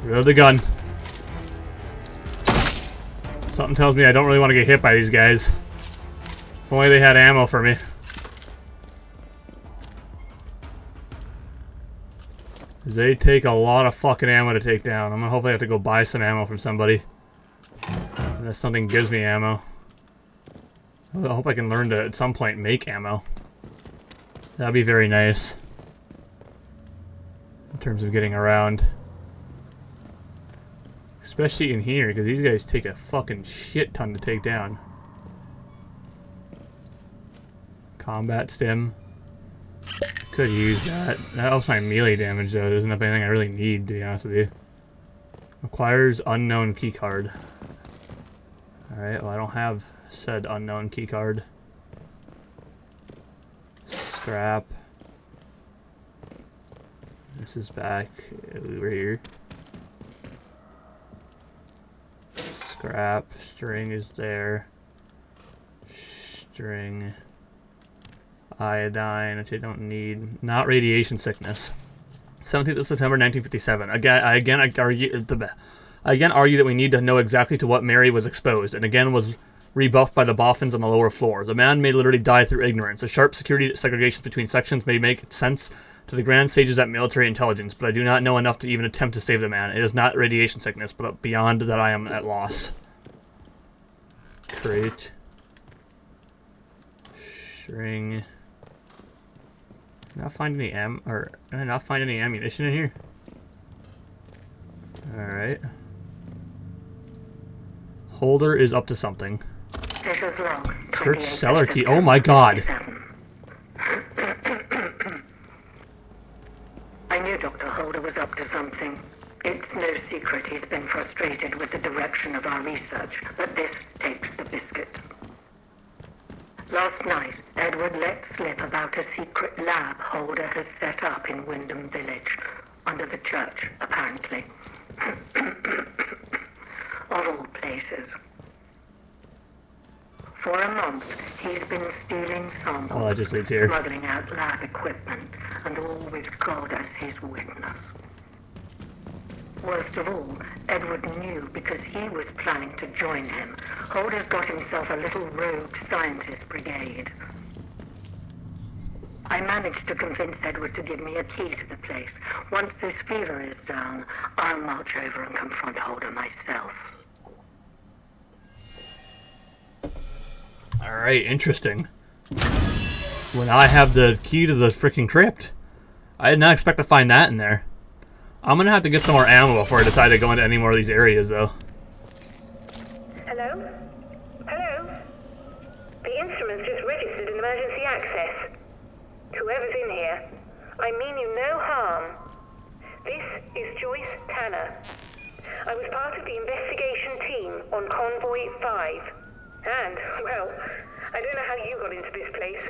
Reload the gun. Something tells me I don't really want to get hit by these guys. If only they had ammo for me. 'Cause they take a lot of fucking ammo to take down. I'm gonna hopefully have to go buy some ammo from somebody. Unless something gives me ammo. I hope I can learn to, at some point, make ammo. That'd be very nice. In terms of getting around. Especially in here, because these guys take a fucking shit ton to take down. Combat stim. Could use that. That helps my melee damage, though. It doesn't have anything I really need, to be honest with you. Requires unknown keycard. Alright, well I don't have said unknown keycard. Scrap. This is back over here. Scrap. String is there. String. Iodine, which I don't need. Not radiation sickness. 17th of September 1957. I again argue that we need to know exactly to what Mary was exposed, and again was rebuffed by the boffins on the lower floor. The man may literally die through ignorance. The sharp security segregations between sections may make sense to the grand sages at military intelligence, but I do not know enough to even attempt to save the man. It is not radiation sickness, but beyond that I am at loss. Crate. String. Not find any can I not find any ammunition in here? Alright. Holder is up to something. This is log. Search cellar key. Oh my god. I knew Dr. Holder was up to something. It's no secret he's been frustrated with the direction of our research, but this takes the biscuit. Last night, Edward let slip about a secret lab Holder has set up in Wyndham Village, under the church, apparently. Of all places. For a month, he's been stealing samples, Oh, that just leads here. smuggling out lab equipment, and all with God as his witness. Worst of all, Edward knew because he was planning to join him. Holder's got himself a little rogue scientist brigade. I managed to convince Edward to give me a key to the place. Once this fever is down, I'll march over and confront Holder myself. Alright, interesting. When I have the key to the freaking crypt. I did not expect to find that in there. I'm gonna have to get some more ammo before I decide to go into any more of these areas, though. Hello? Hello? The instrument's just registered an emergency access. Whoever's in here, I mean you no harm. This is Joyce Tanner. I was part of the investigation team on Convoy 5. And, well, I don't know how you got into this place,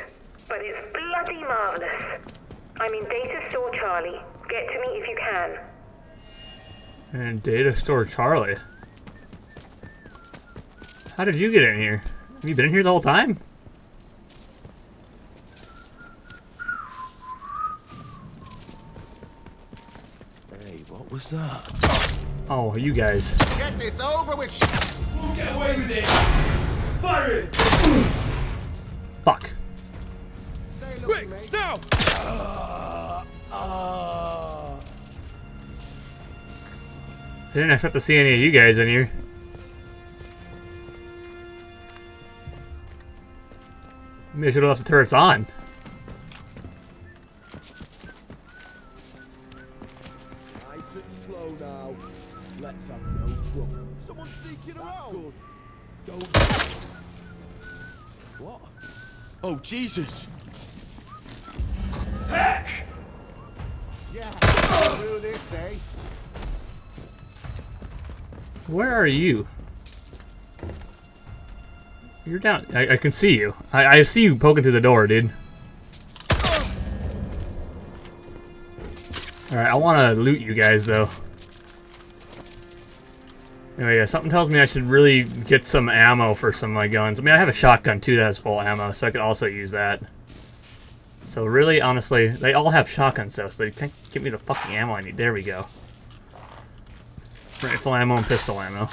but it's bloody marvelous. I'm in Data Store Charlie. Get to me if you can. And Data Store Charlie. How did you get in here? Have you been in here the whole time? Hey, what was that? Oh, you guys. Get this over with. We'll get away with it. Fire it. Fuck. Stay looking, Quick, mate. now. I didn't expect to see any of you guys in here. Maybe I should have left the turrets on. Nice and slow now. Let's have no trouble. Someone's sneaking around. Good. Don't. What? Oh, Jesus. Heck! Yeah, through this day. Where are you? You're down. I can see you. I see you poking through the door, dude. Alright, I want to loot you guys, though. Anyway, yeah, something tells me I should really get some ammo for some of my guns. I mean, I have a shotgun, too, that has full ammo, so I could also use that. So really, honestly, they all have shotguns, though, so they can't give me the fucking ammo I need. There we go. Rifle ammo and pistol ammo.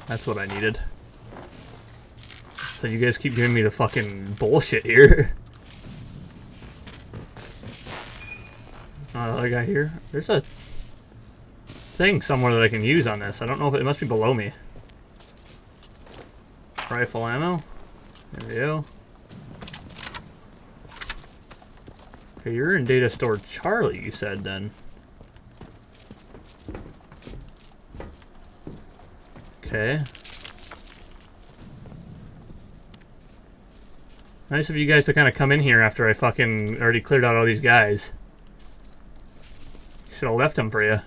That's what I needed. So you guys keep giving me the fucking bullshit here. other guy here. There's a thing somewhere that I can use on this. I don't know if it must be below me. Rifle ammo. There we go. Okay, you're in data store Charlie, you said then. Okay. Nice of you guys to kind of come in here after I fucking already cleared out all these guys. Should have left them for you.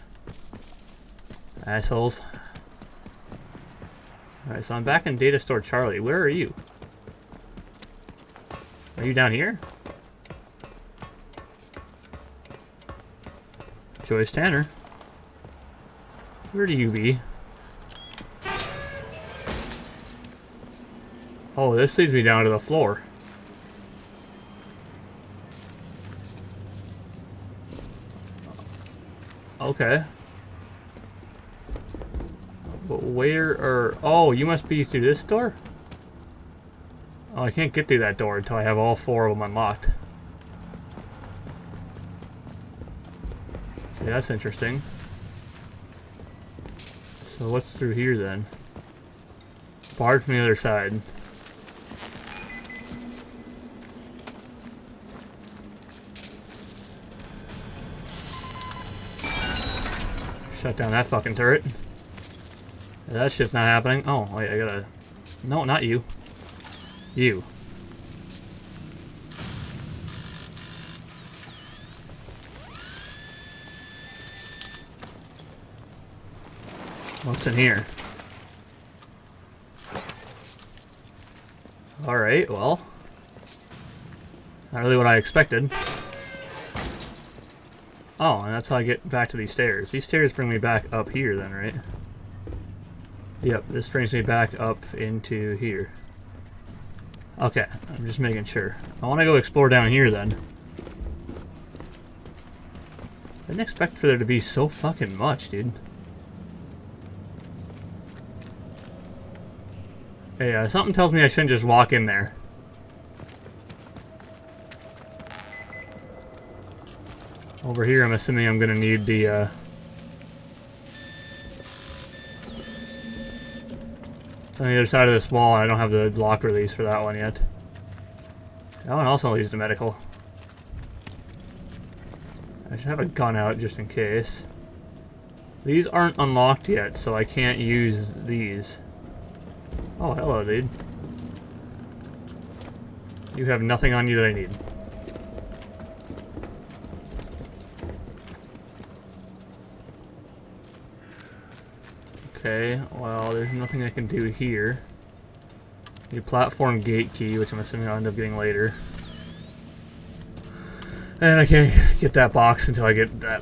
Assholes. Alright, so I'm back in data store Charlie. Where are you? Are you down here? Joyce Tanner. Where do you be? Oh, this leads me down to the floor. Okay. But where are... Oh, you must be through this door? Oh, I can't get through that door until I have all 4 of them unlocked. Okay, that's interesting. So what's through here then? Barred from the other side. Shut down that fucking turret. That shit's not happening. Oh, wait, I gotta... No, not you. You. What's in here? Alright, well. Not really what I expected. Oh, and that's how I get back to these stairs. These stairs bring me back up here then, right? Yep, this brings me back up into here. Okay, I'm just making sure. I want to go explore down here then. I didn't expect for there to be so fucking much, dude. Hey, something tells me I shouldn't just walk in there. Over here, I'm assuming I'm gonna need the, on the other side of this wall, I don't have the lock release for that one yet. That one also leads to medical. I should have a gun out just in case. These aren't unlocked yet, so I can't use these. Oh, hello, dude. You have nothing on you that I need. Okay, well, there's nothing I can do here. Your platform gate key, which I'm assuming I'll end up getting later. And I can't get that box until I get that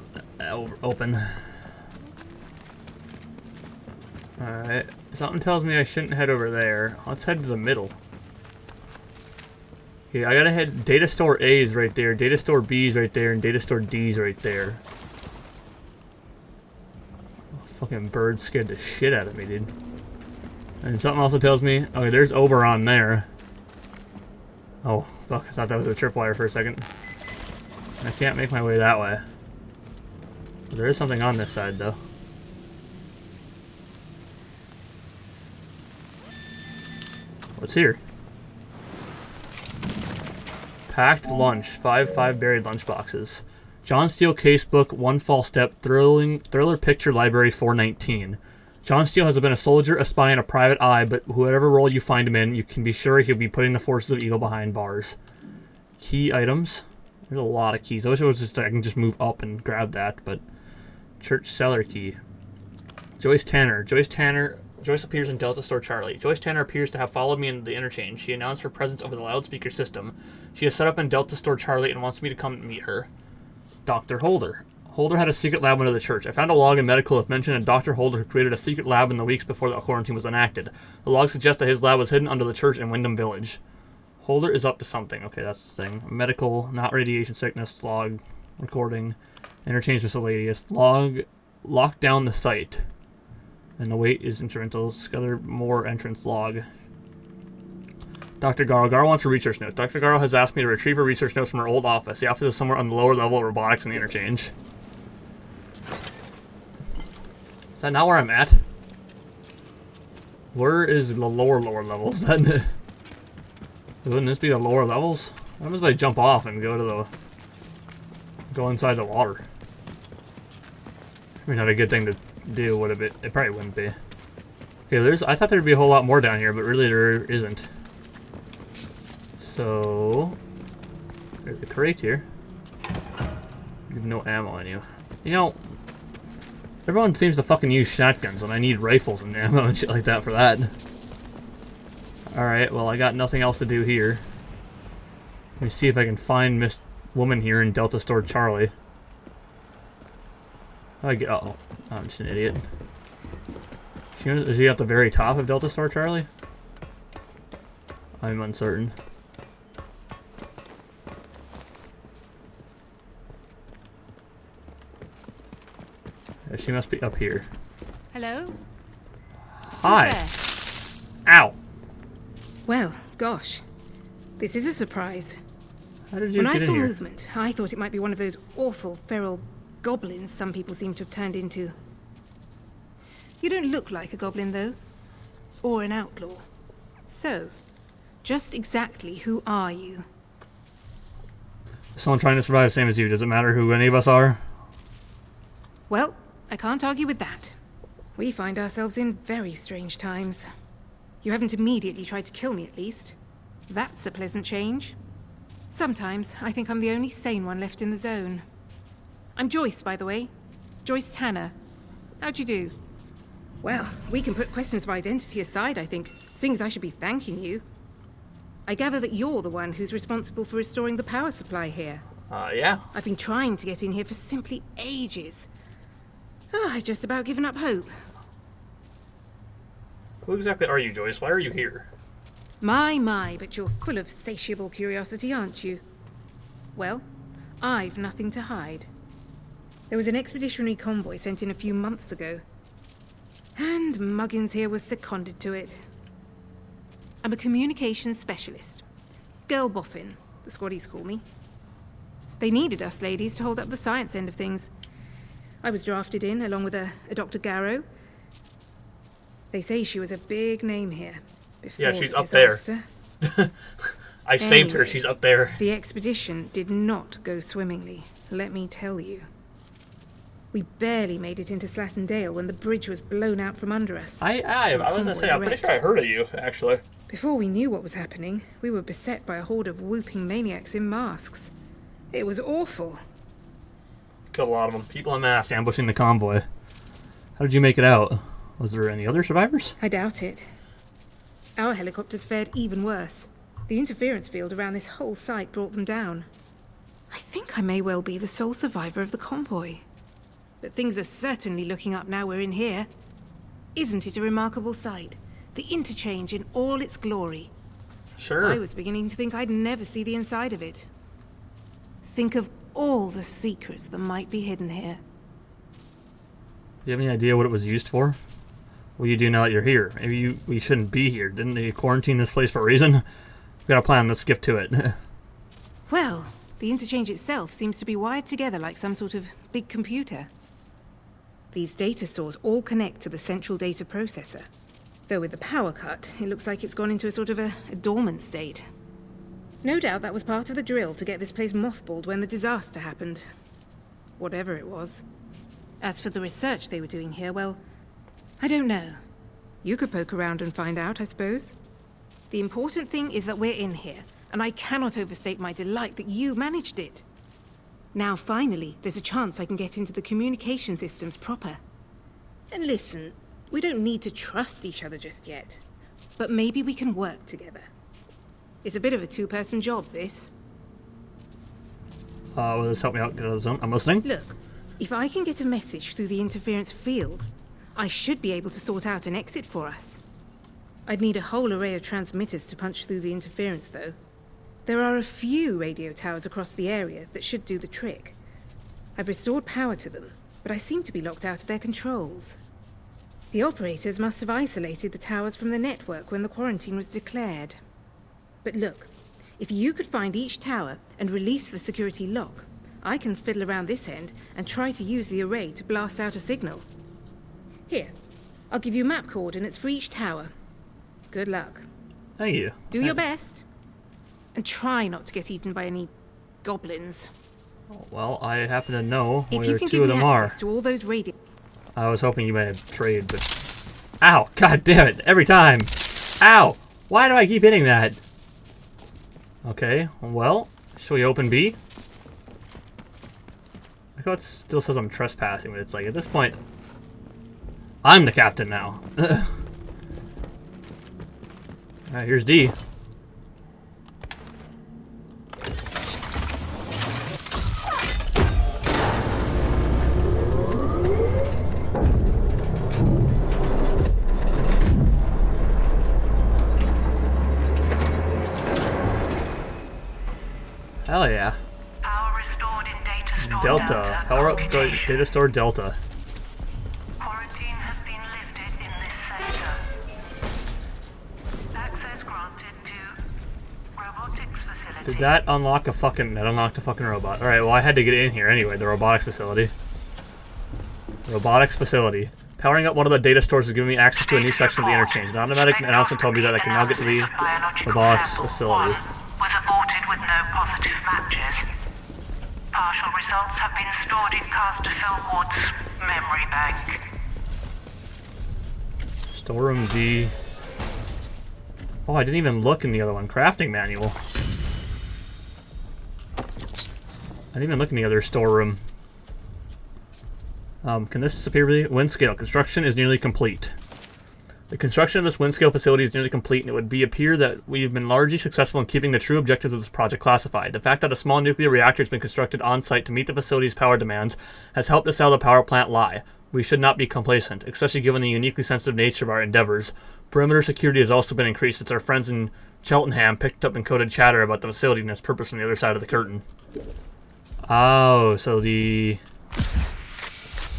open. Alright, something tells me I shouldn't head over there. Let's head to the middle. Okay, I gotta head... Data store A is right there, data store B is right there, and data store D is right there. Fucking bird scared the shit out of me, dude. And something also tells me... Okay, there's Oberon there. Oh, fuck. I thought that was a tripwire for a second. I can't make my way that way. There is something on this side, though. What's here? Packed lunch. 5 buried lunch boxes. John Steele Casebook, One False Step, Thriller Picture Library 419. John Steele has been a soldier, a spy, and a private eye, but whatever role you find him in, you can be sure he'll be putting the forces of evil behind bars. Key items. There's a lot of keys. I wish it was just I can just move up and grab that, but... Church cellar key. Joyce Tanner. Joyce appears in Delta Store Charlie. Joyce Tanner appears to have followed me in the interchange. She announced her presence over the loudspeaker system. She is set up in Delta Store Charlie and wants me to come and meet her. Dr. Holder. Holder had a secret lab under the church. I found a log in medical with mention of Dr. Holder who created a secret lab in the weeks before the quarantine was enacted. The log suggests that his lab was hidden under the church in Wyndham Village. Holder is up to something. Okay, that's the thing. Medical, not radiation sickness, log, recording, interchange miscellaneous, log, lock down the site. And the wait is instrumental. Skethermoor entrance log. Dr. Garl. Garl wants her research note. Dr. Garl has asked me to retrieve her research notes from her old office. The office is somewhere on the lower level of robotics in the interchange. that not where I'm at? Where is the lower levels then? Wouldn't this be the lower levels? What happens if I jump off and go inside the water? I mean, not a good thing to do, would it? It probably wouldn't be. Okay, I thought there'd be a whole lot more down here, but really there isn't. So there's a crate here. You have no ammo on you. You know, everyone seems to fucking use shotguns when I need rifles and ammo and shit like that for that. Alright, well I got nothing else to do here. Let me see if I can find Miss Woman here in Delta Store Charlie. Uh-oh. I'm just an idiot. Is he at the very top of Delta Store Charlie? I'm uncertain. Yeah, she must be up here. Hello? Hi. Ow. Well, gosh. This is a surprise. How did you When get I in saw here? movement, I thought it might be one of those awful feral goblins some people seem to have turned into. You don't look like a goblin, though. Or an outlaw. So, just exactly who are you? Someone trying to survive the same as you. Does it matter who any of us are? Well, I can't argue with that. We find ourselves in very strange times. You haven't immediately tried to kill me, at least. That's a pleasant change. Sometimes I think I'm the only sane one left in the zone. I'm Joyce, by the way. Joyce Tanner. How'd you do? Well, we can put questions of identity aside, I think, seeing as I should be thanking you. I gather that you're the one who's responsible for restoring the power supply here. Yeah. I've been trying to get in here for simply ages. Oh, I've just about given up hope. Who exactly are you, Joyce? Why are you here? My, but you're full of satiable curiosity, aren't you? Well, I've nothing to hide. There was an expeditionary convoy sent in a few months ago. And Muggins here was seconded to it. I'm a communications specialist. Girl boffin, the squaddies call me. They needed us ladies to hold up the science end of things. I was drafted in, along with a Dr. Garrow. They say she was a big name here. Yeah, she's the up there. disaster. I saved her. She's up there. The expedition did not go swimmingly, let me tell you. We barely made it into Slattendale when the bridge was blown out from under us. I was gonna say, I'm pretty sure I heard of you, actually. Before we knew what was happening, we were beset by a horde of whooping maniacs in masks. It was awful. Killed a lot of them. People en masse ambushing the convoy. How did you make it out? Was there any other survivors? I doubt it. Our helicopters fared even worse. The interference field around this whole site brought them down. I think I may well be the sole survivor of the convoy. But things are certainly looking up now we're in here. Isn't it a remarkable sight? The interchange in all its glory. Sure. I was beginning to think I'd never see the inside of it. Think of all the secrets that might be hidden here. Do you have any idea what it was used for? What do you do now that you're here? Maybe we shouldn't be here. Didn't they quarantine this place for a reason? We've got a plan. Let's skip to it. Well, the interchange itself seems to be wired together like some sort of big computer. These data stores all connect to the central data processor. Though with the power cut, it looks like it's gone into a sort of a dormant state. No doubt that was part of the drill to get this place mothballed when the disaster happened. Whatever it was. As for the research they were doing here, well, I don't know. You could poke around and find out, I suppose. The important thing is that we're in here, and I cannot overstate my delight that you managed it. Now, finally, there's a chance I can get into the communication systems proper. And listen, we don't need to trust each other just yet. But maybe we can work together. It's a bit of a two-person job, this. Will this help me out? I'm listening. Look, if I can get a message through the interference field, I should be able to sort out an exit for us. I'd need a whole array of transmitters to punch through the interference, though. There are a few radio towers across the area that should do the trick. I've restored power to them, but I seem to be locked out of their controls. The operators must have isolated the towers from the network when the quarantine was declared. But look, if you could find each tower and release the security lock, I can fiddle around this end and try to use the array to blast out a signal. Here, I'll give you map coordinates for each tower. Good luck. Thank you. Do your best. And try not to get eaten by any goblins. Well, I happen to know If where you can two give of me them are. access to all those radio... I was hoping you might have trade, but... Ow! God damn it! Every time! Ow! Why do I keep hitting that? Okay, well, shall we open B? I know it still says I'm trespassing, but it's like, at this point, I'm the captain now. Alright, here's D. Hell yeah. Power restored in data store Delta. Power up data store Delta. Quarantine has been lifted in this sector. Access granted to robotics facility. Did that unlock a fucking... That unlocked a fucking robot. Alright, well I had to get in here anyway, the robotics facility. Robotics facility. Powering up one of the data stores is giving me access to a new section of the interchange. An automatic announcement told me that I can now get to the robotics facility. Was aborted with no positive matches. Partial results have been stored in Caster Philward's memory bank. Storeroom D. Oh, I didn't even look in the other one. Crafting manual. I didn't even look in the other storeroom. Can this disappear really? Wind scale. Construction is nearly complete. The construction of this wind scale facility is nearly complete, and it would appear that we've been largely successful in keeping the true objectives of this project classified. The fact that a small nuclear reactor has been constructed on-site to meet the facility's power demands has helped us sell the power plant lie. We should not be complacent, especially given the uniquely sensitive nature of our endeavors. Perimeter security has also been increased since our friends in Cheltenham picked up encoded chatter about the facility and its purpose from the other side of the curtain. Oh, so the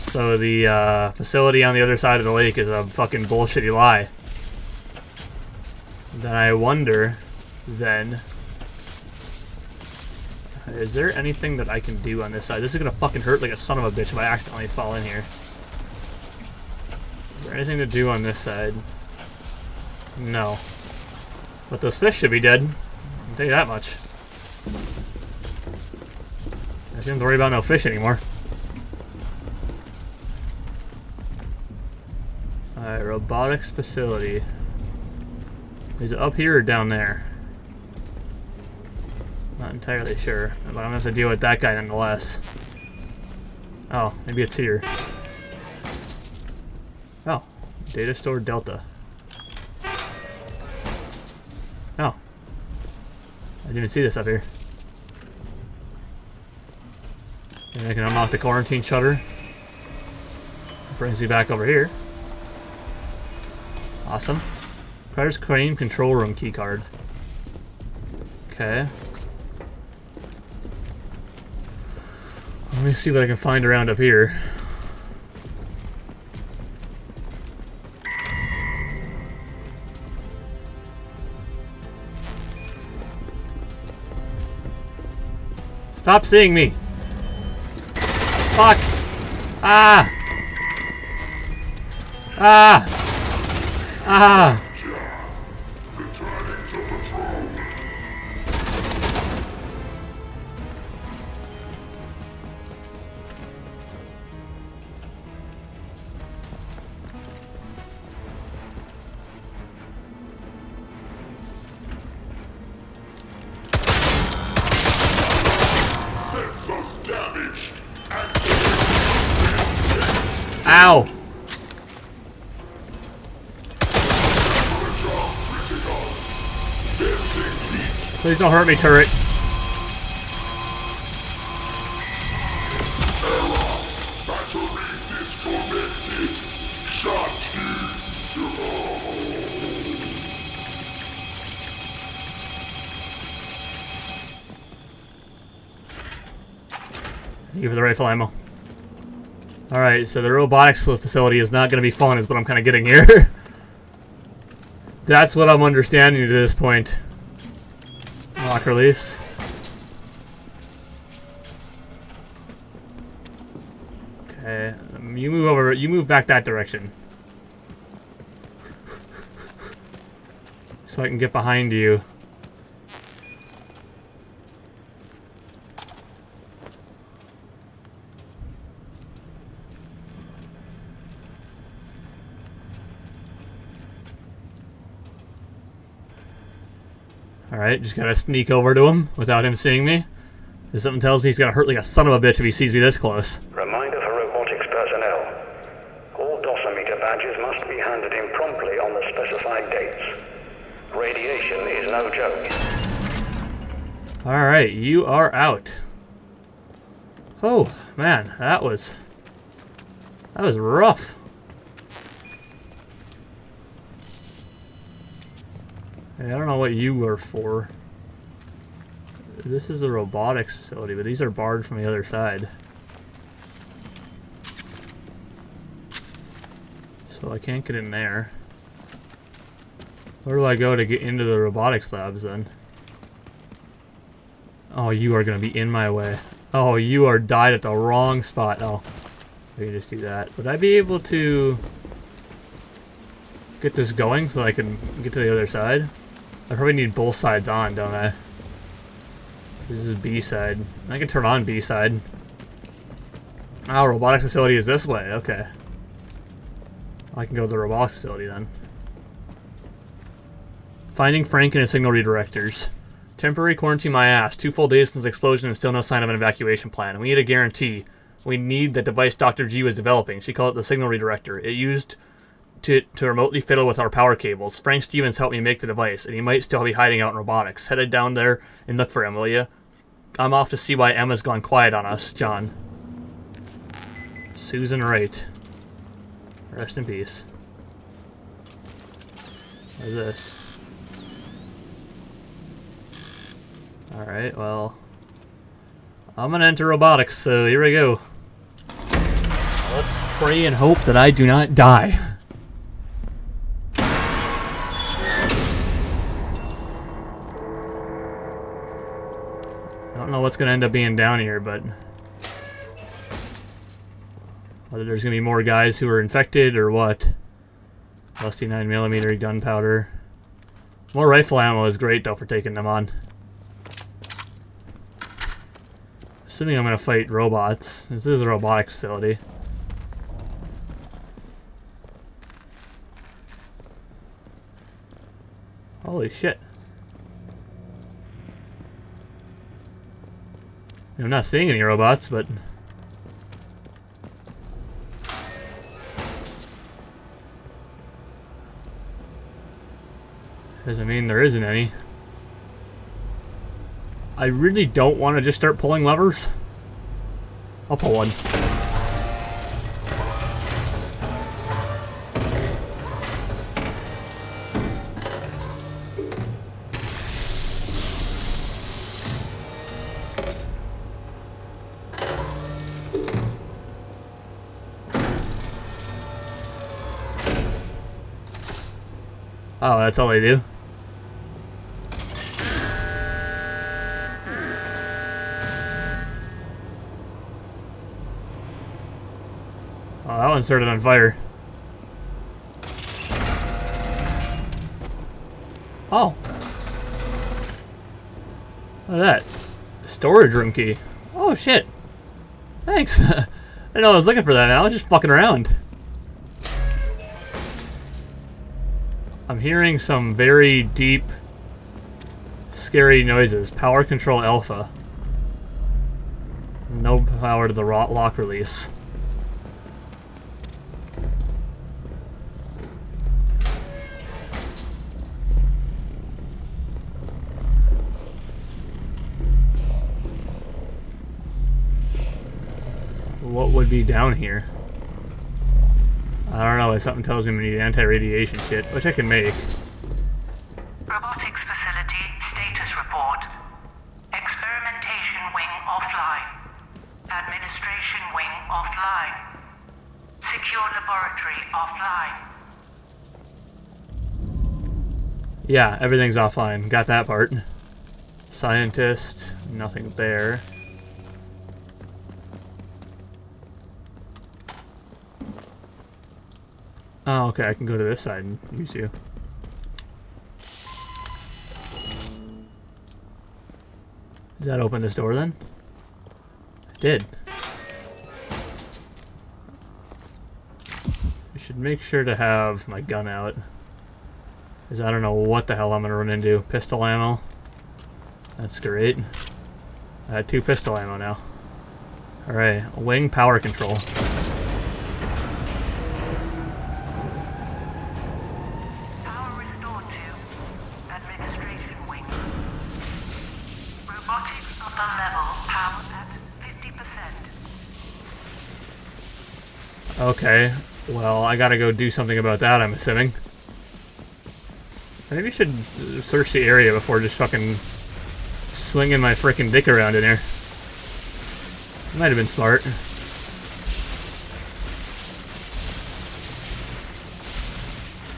facility on the other side of the lake is a fucking bullshitty lie. Then I wonder, then, is there anything that I can do on this side? This is gonna fucking hurt like a son of a bitch if I accidentally fall in here. Is there anything to do on this side? No. But those fish should be dead. I'll tell you that much. I don't have to worry about no fish anymore. Alright, robotics facility. Is it up here or down there? Not entirely sure, but I'm gonna have to deal with that guy nonetheless. Oh, maybe it's here. Oh, data store Delta. Oh. I didn't see this up here. Maybe I can unlock the quarantine shutter. Brings me back over here. Awesome. Predator's Crane control room keycard. Okay. Let me see what I can find around up here. Stop seeing me! Fuck! Ah! Ah! Ah! Sensors damaged. Ow! Please don't hurt me, turret. Battery disconnected. Shut Thank you for the rifle ammo. Alright, so the robotics facility is not going to be fun, is what I'm kind of getting here. That's what I'm understanding to this point. Lock release. Okay, You move over. You move back that direction. So I can get behind you. Alright, just gotta sneak over to him without him seeing me. If something tells me he's gonna hurt like a son of a bitch if he sees me this close. Reminder for robotics personnel. All dosimeter badges must be handed in promptly on the specified dates. Radiation is no joke. Alright, you are out. Oh, man, that was rough. Hey, I don't know what you were for. This is the robotics facility, but these are barred from the other side. So I can't get in there. Where do I go to get into the robotics labs then? Oh, you are going to be in my way. Oh, you are died at the wrong spot. Oh, I can just do that. Would I be able to get this going so I can get to the other side? I probably need both sides on, don't I? This is B side. I can turn on B side. Oh, robotics facility is this way. Okay. I can go to the robotics facility then. Finding Frank and his signal redirectors. Temporary quarantine my ass. 2 full days since the explosion and still no sign of an evacuation plan. We need a guarantee. We need the device Dr. G was developing. She called it the signal redirector. It used to remotely fiddle with our power cables. Frank Stevens helped me make the device, and he might still be hiding out in robotics. Headed down there and look for him, will ya? I'm off to see why Emma's gone quiet on us, John. Susan Wright. Rest in peace. What is this? Alright, well, I'm gonna enter robotics, so here we go. Let's pray and hope that I do not die. I don't know what's gonna end up being down here, but whether there's gonna be more guys who are infected or what. Lusty 9mm gunpowder. More rifle ammo is great though for taking them on. Assuming I'm gonna fight robots. This is a robotics facility. Holy shit. I'm not seeing any robots, but doesn't mean there isn't any. I really don't want to just start pulling levers. I'll pull one. Oh, that's all they do? Oh, that one started on fire. Oh. Look at that. Storage room key. Oh, shit. Thanks. I didn't know I was looking for that, man. I was just fucking around. I'm hearing some very deep, scary noises. Power control alpha. No power to the lock release. What would be down here? I don't know, something tells me we need anti-radiation shit, which I can make. Robotics facility status report. Experimentation wing offline. Administration wing offline. Secure laboratory offline. Yeah, everything's offline. Got that part. Scientist, nothing there. Oh, okay, I can go to this side and use you. Does that open this door then? It did. I should make sure to have my gun out. Because I don't know what the hell I'm going to run into. Pistol ammo. That's great. I had 2 pistol ammo now. Alright, wing power control. Power restored to administration wing. Robotics upper level power at 50%. Okay, well, I gotta go do something about that, I'm assuming. Maybe I should search the area before just fucking swinging my frickin' dick around in here. Might have been smart.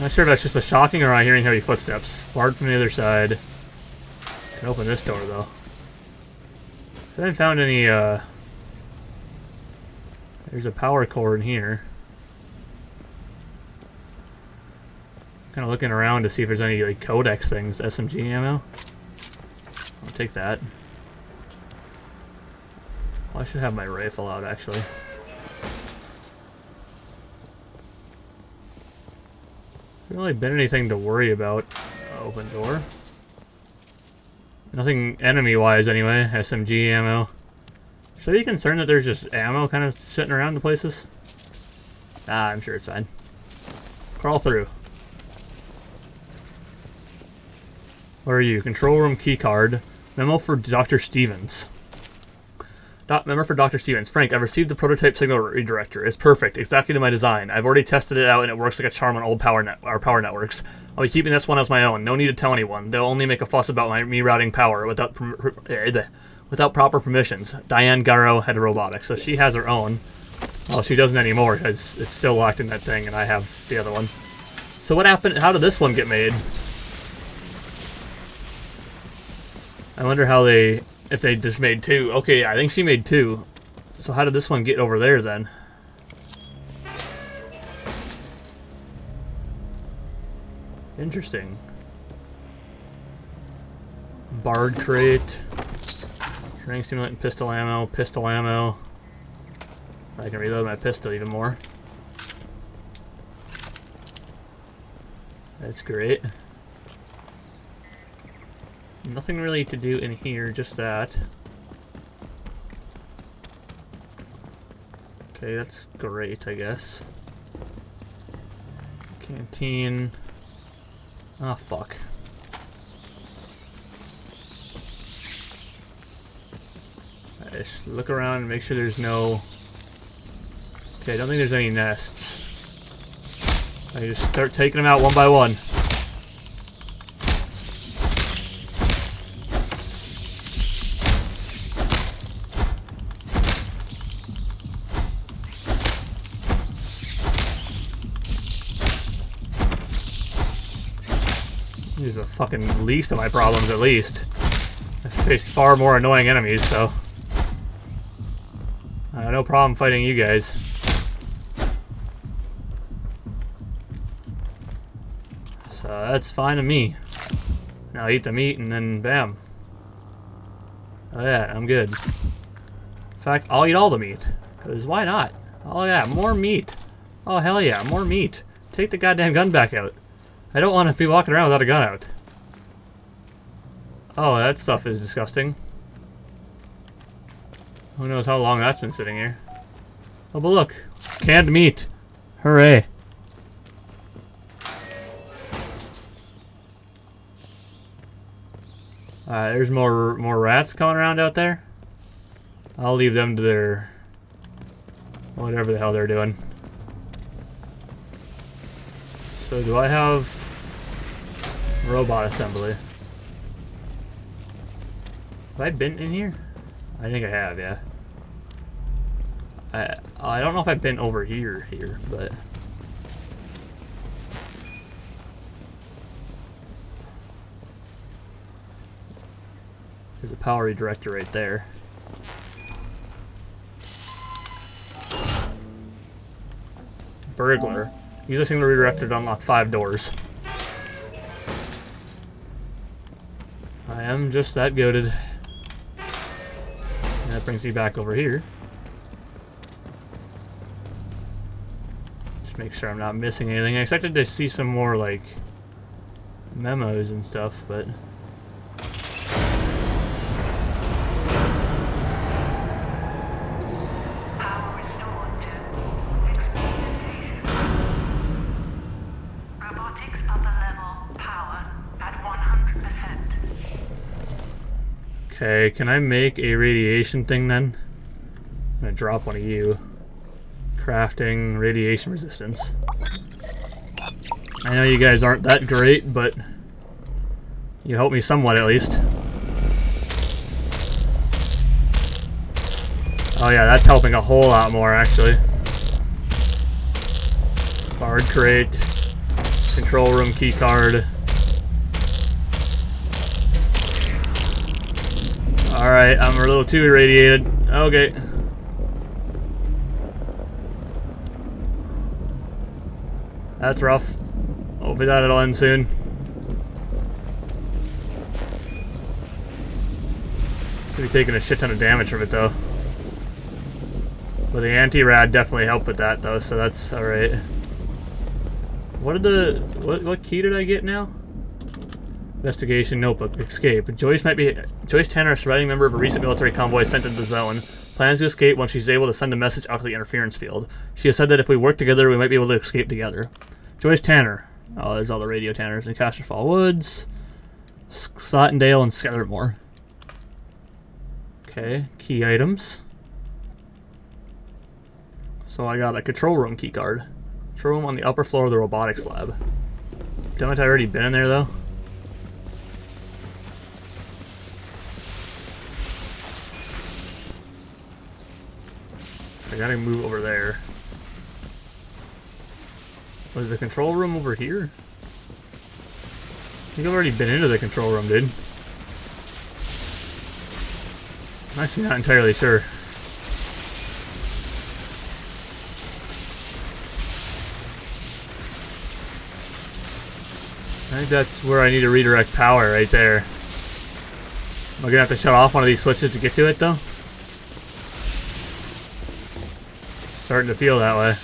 Not sure if that's just a shocking or am I hearing heavy footsteps. Barred from the other side. Can open this door though. I haven't found any, there's a power cord in here. Kind of looking around to see if there's any like codex things. SMG ammo. I'll take that. Well, I should have my rifle out actually. Hasn't really been anything to worry about. Open door. Nothing enemy-wise anyway. SMG ammo. Should I be concerned that there's just ammo kind of sitting around the places? Ah, I'm sure it's fine. Crawl through. Where are you? Control room keycard. Memo for Dr. Stevens. Memo for Dr. Stevens. Frank, I've received the prototype signal redirector. It's perfect. Exactly to my design. I've already tested it out and it works like a charm on old power networks. I'll be keeping this one as my own. No need to tell anyone. They'll only make a fuss about me routing power without proper permissions. Diane Garrow, head of robotics. So she has her own. Well, she doesn't anymore because it's still locked in that thing and I have the other one. So what happened? How did this one get made? I wonder how if they just made 2. Okay, I think she made 2. So how did this one get over there then? Interesting. Bard crate. Training stimulant, pistol ammo, pistol ammo. I can reload my pistol even more. That's great. Nothing really to do in here, just that. Okay, that's great, I guess. Canteen. Ah, fuck. I just look around and make sure there's no... Okay, I don't think there's any nests. I just start taking them out one by one. These are the fucking least of my problems, at least. I've faced far more annoying enemies, so... no problem fighting you guys. So that's fine to me. Now eat the meat and then bam. Oh yeah, I'm good. In fact, I'll eat all the meat. Because why not? Oh yeah, more meat. Oh hell yeah, more meat. Take the goddamn gun back out. I don't want to be walking around without a gun out. Oh, that stuff is disgusting. Who knows how long that's been sitting here. Oh, but look. Canned meat. Hooray. There's more rats coming around out there. I'll leave them to their... whatever the hell they're doing. So do I have robot assembly? Have I been in here? I think I have, yeah. I don't know if I've been over here, but... There's a power redirector right there. Burglar. Use this thing to redirect to unlock 5 doors. I am just that goated. And that brings me back over here. Just make sure I'm not missing anything. I expected to see some more, like, memos and stuff, but... Okay, can I make a radiation thing then? I'm gonna drop one of you. Crafting radiation resistance. I know you guys aren't that great, but you help me somewhat at least. Oh yeah, that's helping a whole lot more actually. Bard crate, control room key card. Alright, I'm a little too irradiated. Okay. That's rough. Hopefully that'll end soon. Should be taking a shit ton of damage from it though. But the anti-rad definitely helped with that though, so that's alright. What what key did I get now? Investigation notebook. Escape. Joyce Tanner, a surviving member of a recent military convoy sent into the zone, plans to escape once she's able to send a message out to the interference field. She has said that if we work together, we might be able to escape together. Joyce Tanner. Oh, there's all the radio Tanners in Casterfall Woods, Slottendale, and Skethermoor. Okay, key items. So I got a control room key card. Control room on the upper floor of the robotics lab. Haven't I already been in there though? I gotta move over there. Was the control room over here? I think I've already been into the control room, dude. I'm actually not entirely sure. I think that's where I need to redirect power right there. Am I gonna have to shut off one of these switches to get to it though? Starting to feel that way.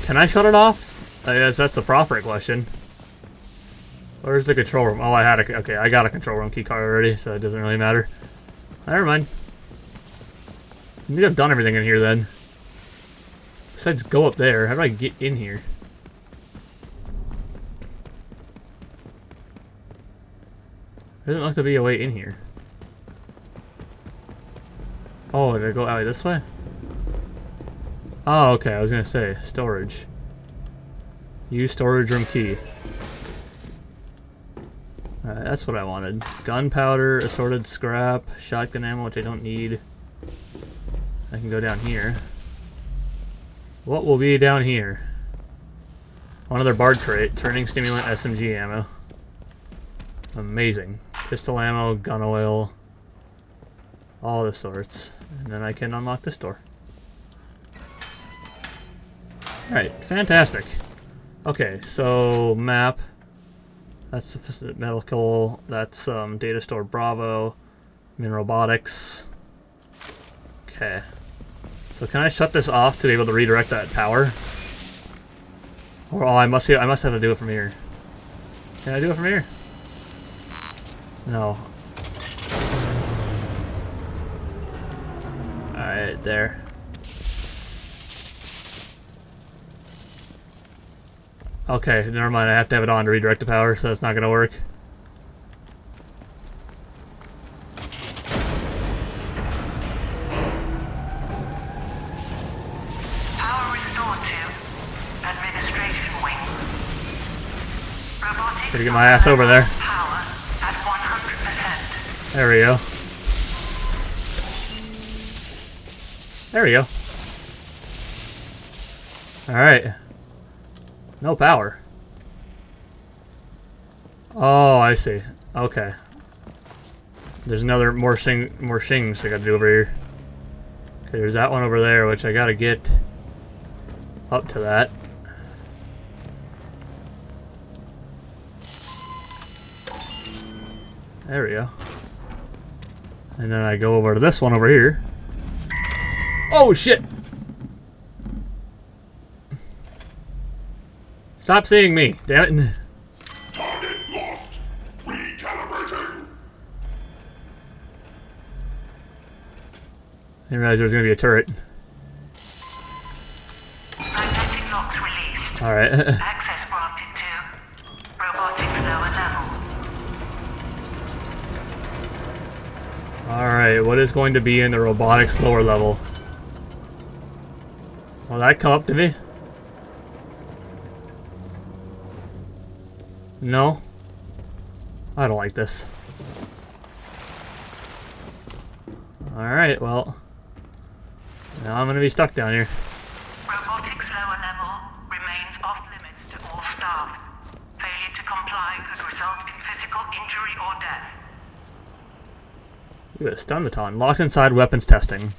Can I shut it off? I guess that's the proper question. Where's the control room? Oh, I had a... Okay, I got a control room key card already, so it doesn't really matter. Never mind. I think I've done everything in here then. Besides go up there, how do I get in here? There doesn't look to be a way in here. Oh, did I go out this way? Oh, okay, I was gonna say, storage. Use storage room key. Alright, that's what I wanted. Gunpowder, assorted scrap, shotgun ammo, which I don't need. I can go down here. What will be down here? Another Bard crate, turning stimulant SMG ammo. Amazing. Pistol ammo, gun oil, all the sorts. And then I can unlock this door. Alright, fantastic. Okay, so map. That's the medical. That's data store Bravo. I'm in robotics. Okay. So can I shut this off to be able to redirect that power? Or I must have to do it from here. Can I do it from here? No. Alright, there. Okay, never mind. I have to have it on to redirect the power, so that's not going to work. Power restored to administration wing. Robotics. Gotta get my ass over there. Power at 100%. There we go. There we go. Alright. No power. Oh, I see. Okay. There's another more shings I gotta do over here. Okay, there's that one over there, which I gotta get up to that. There we go. And then I go over to this one over here. Oh shit! Stop seeing me, damn it. Target lost. Recalibrating. I didn't realize there was gonna be a turret. Magnetic locks released. Alright. Access granted to robotics lower level. Alright, what is going to be in the robotics lower level? Will that come up to me? No? I don't like this. Alright, well. Now I'm gonna be stuck down here. Robotics lower level remains off limits to all staff. Failure to comply could result in physical injury or death. You got a stun baton. Locked inside weapons testing.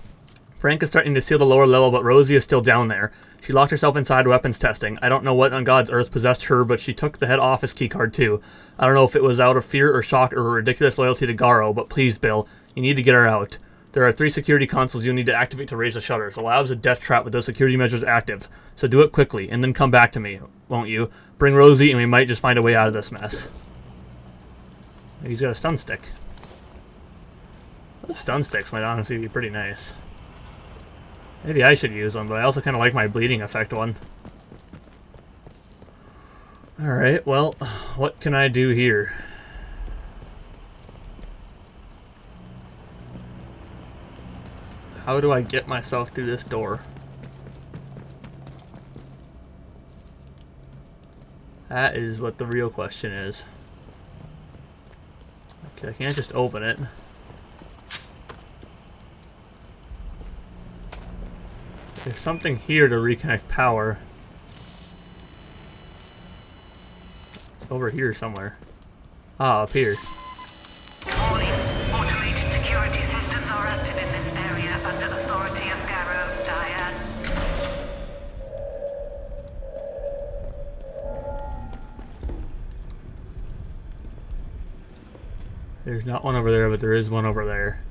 Frank is starting to seal the lower level, but Rosie is still down there. She locked herself inside weapons testing. I don't know what on God's earth possessed her, but she took the head office keycard too. I don't know if it was out of fear or shock or ridiculous loyalty to Garo, but please, Bill, you need to get her out. There are 3 security consoles you'll need to activate to raise the shutters. The lab's a death trap with those security measures active. So do it quickly, and then come back to me, won't you? Bring Rosie, and we might just find a way out of this mess. He's got a stun stick. Those stun sticks might honestly be pretty nice. Maybe I should use one, but I also kind of like my bleeding effect one. Alright, well, what can I do here? How do I get myself through this door? That is what the real question is. Okay, I can't just open it. There's something here to reconnect power. It's over here somewhere. Ah, up here. Warning. Automated security systems are active in this area under authority of Garo Diane. There's not one over there, but there is one over there.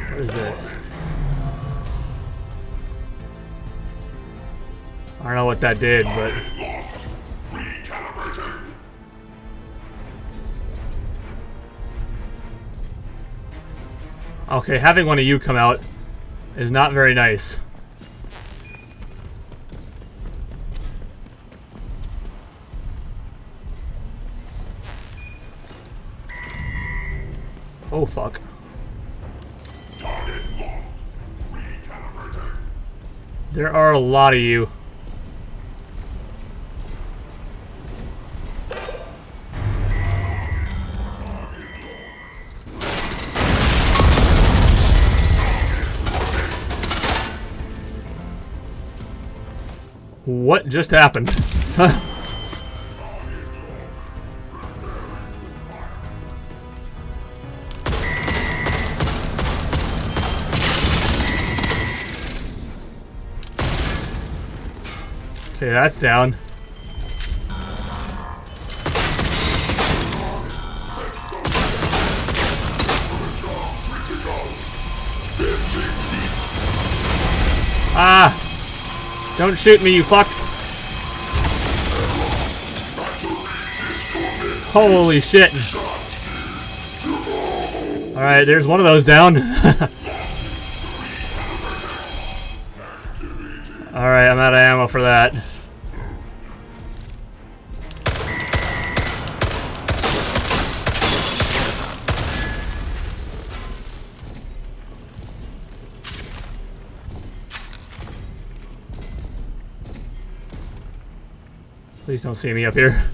What is this? I don't know what that did, but... Okay, having one of you come out is not very nice. Oh, fuck. There are a lot of you. What just happened? Okay, that's down. Ah! Don't shoot me, you fuck! Holy shit! Alright, there's one of those down. Alright, I'm out of ammo for that. Please don't see me up here.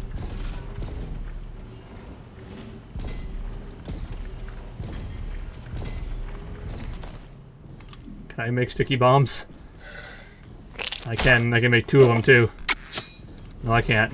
Can I make sticky bombs? I can make 2 of them too. No, I can't.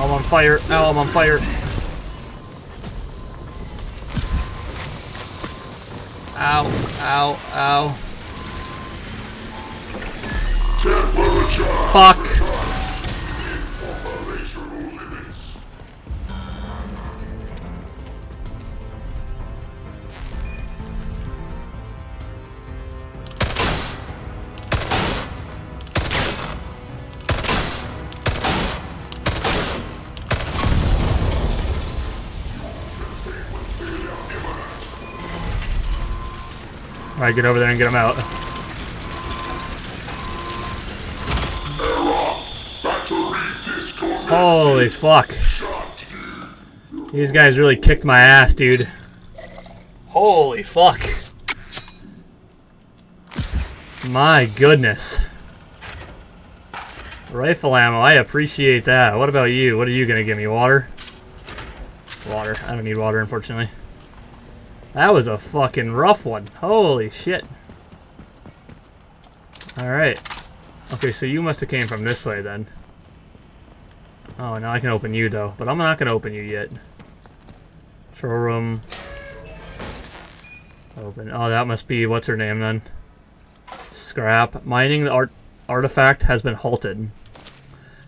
I'm on fire. Ow, I'm on fire. Ow, ow, ow. Fuck. Alright, get over there and get him out. Holy fuck. These guys really kicked my ass, dude. Holy fuck. My goodness. Rifle ammo, I appreciate that. What about you? What are you gonna give me? Water? Water. I don't need water, unfortunately. That was a fucking rough one. Holy shit. Alright. Okay, so you must have came from this way then. Oh, now I can open you though. But I'm not going to open you yet. Showroom. Open. Oh, that must be, what's her name then? Scrap. Mining the artifact has been halted.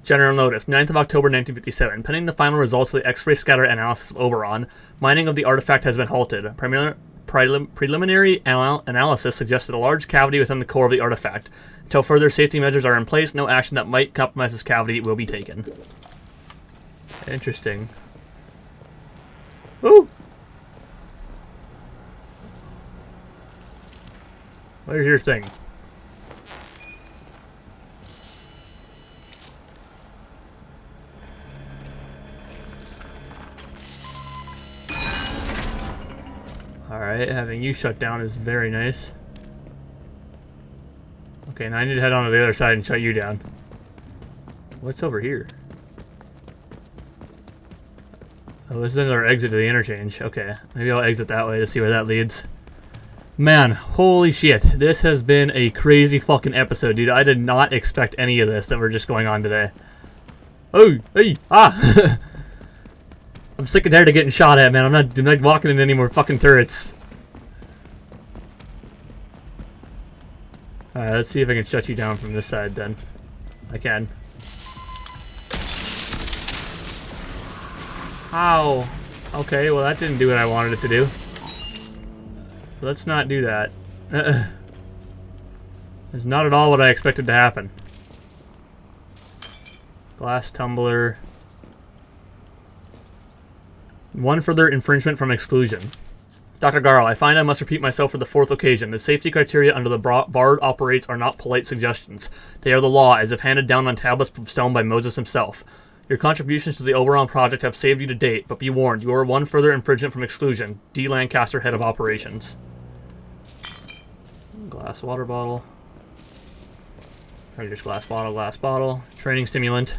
General notice, 9th of October 1957. Pending the final results of the X-ray scatter analysis of Oberon, mining of the artifact has been halted. Preliminary analysis suggested a large cavity within the core of the artifact. Until further safety measures are in place, no action that might compromise this cavity will be taken. Interesting. Woo! Where's your thing? Alright, having you shut down is very nice. Okay, now I need to head on to the other side and shut you down. What's over here? Oh, this is another exit to the interchange. Okay, maybe I'll exit that way to see where that leads. Man, holy shit. This has been a crazy fucking episode, dude. I did not expect any of this that we're just going on today. Oh, hey, ah! I'm sick and tired of getting shot at, man. I'm not walking into any more fucking turrets. Alright, let's see if I can shut you down from this side then. I can. Ow. Okay, well that didn't do what I wanted it to do. Let's not do that. It's not at all what I expected to happen. Glass tumbler. One further infringement from exclusion. Dr. Garl, I find I must repeat myself for the 4th occasion. The safety criteria under the Bard operates are not polite suggestions. They are the law, as if handed down on tablets of stone by Moses himself. Your contributions to the Oberon project have saved you to date, but be warned, you are one further infringement from exclusion. D. Lancaster, head of operations. Glass water bottle. Or just glass bottle, glass bottle. Training stimulant,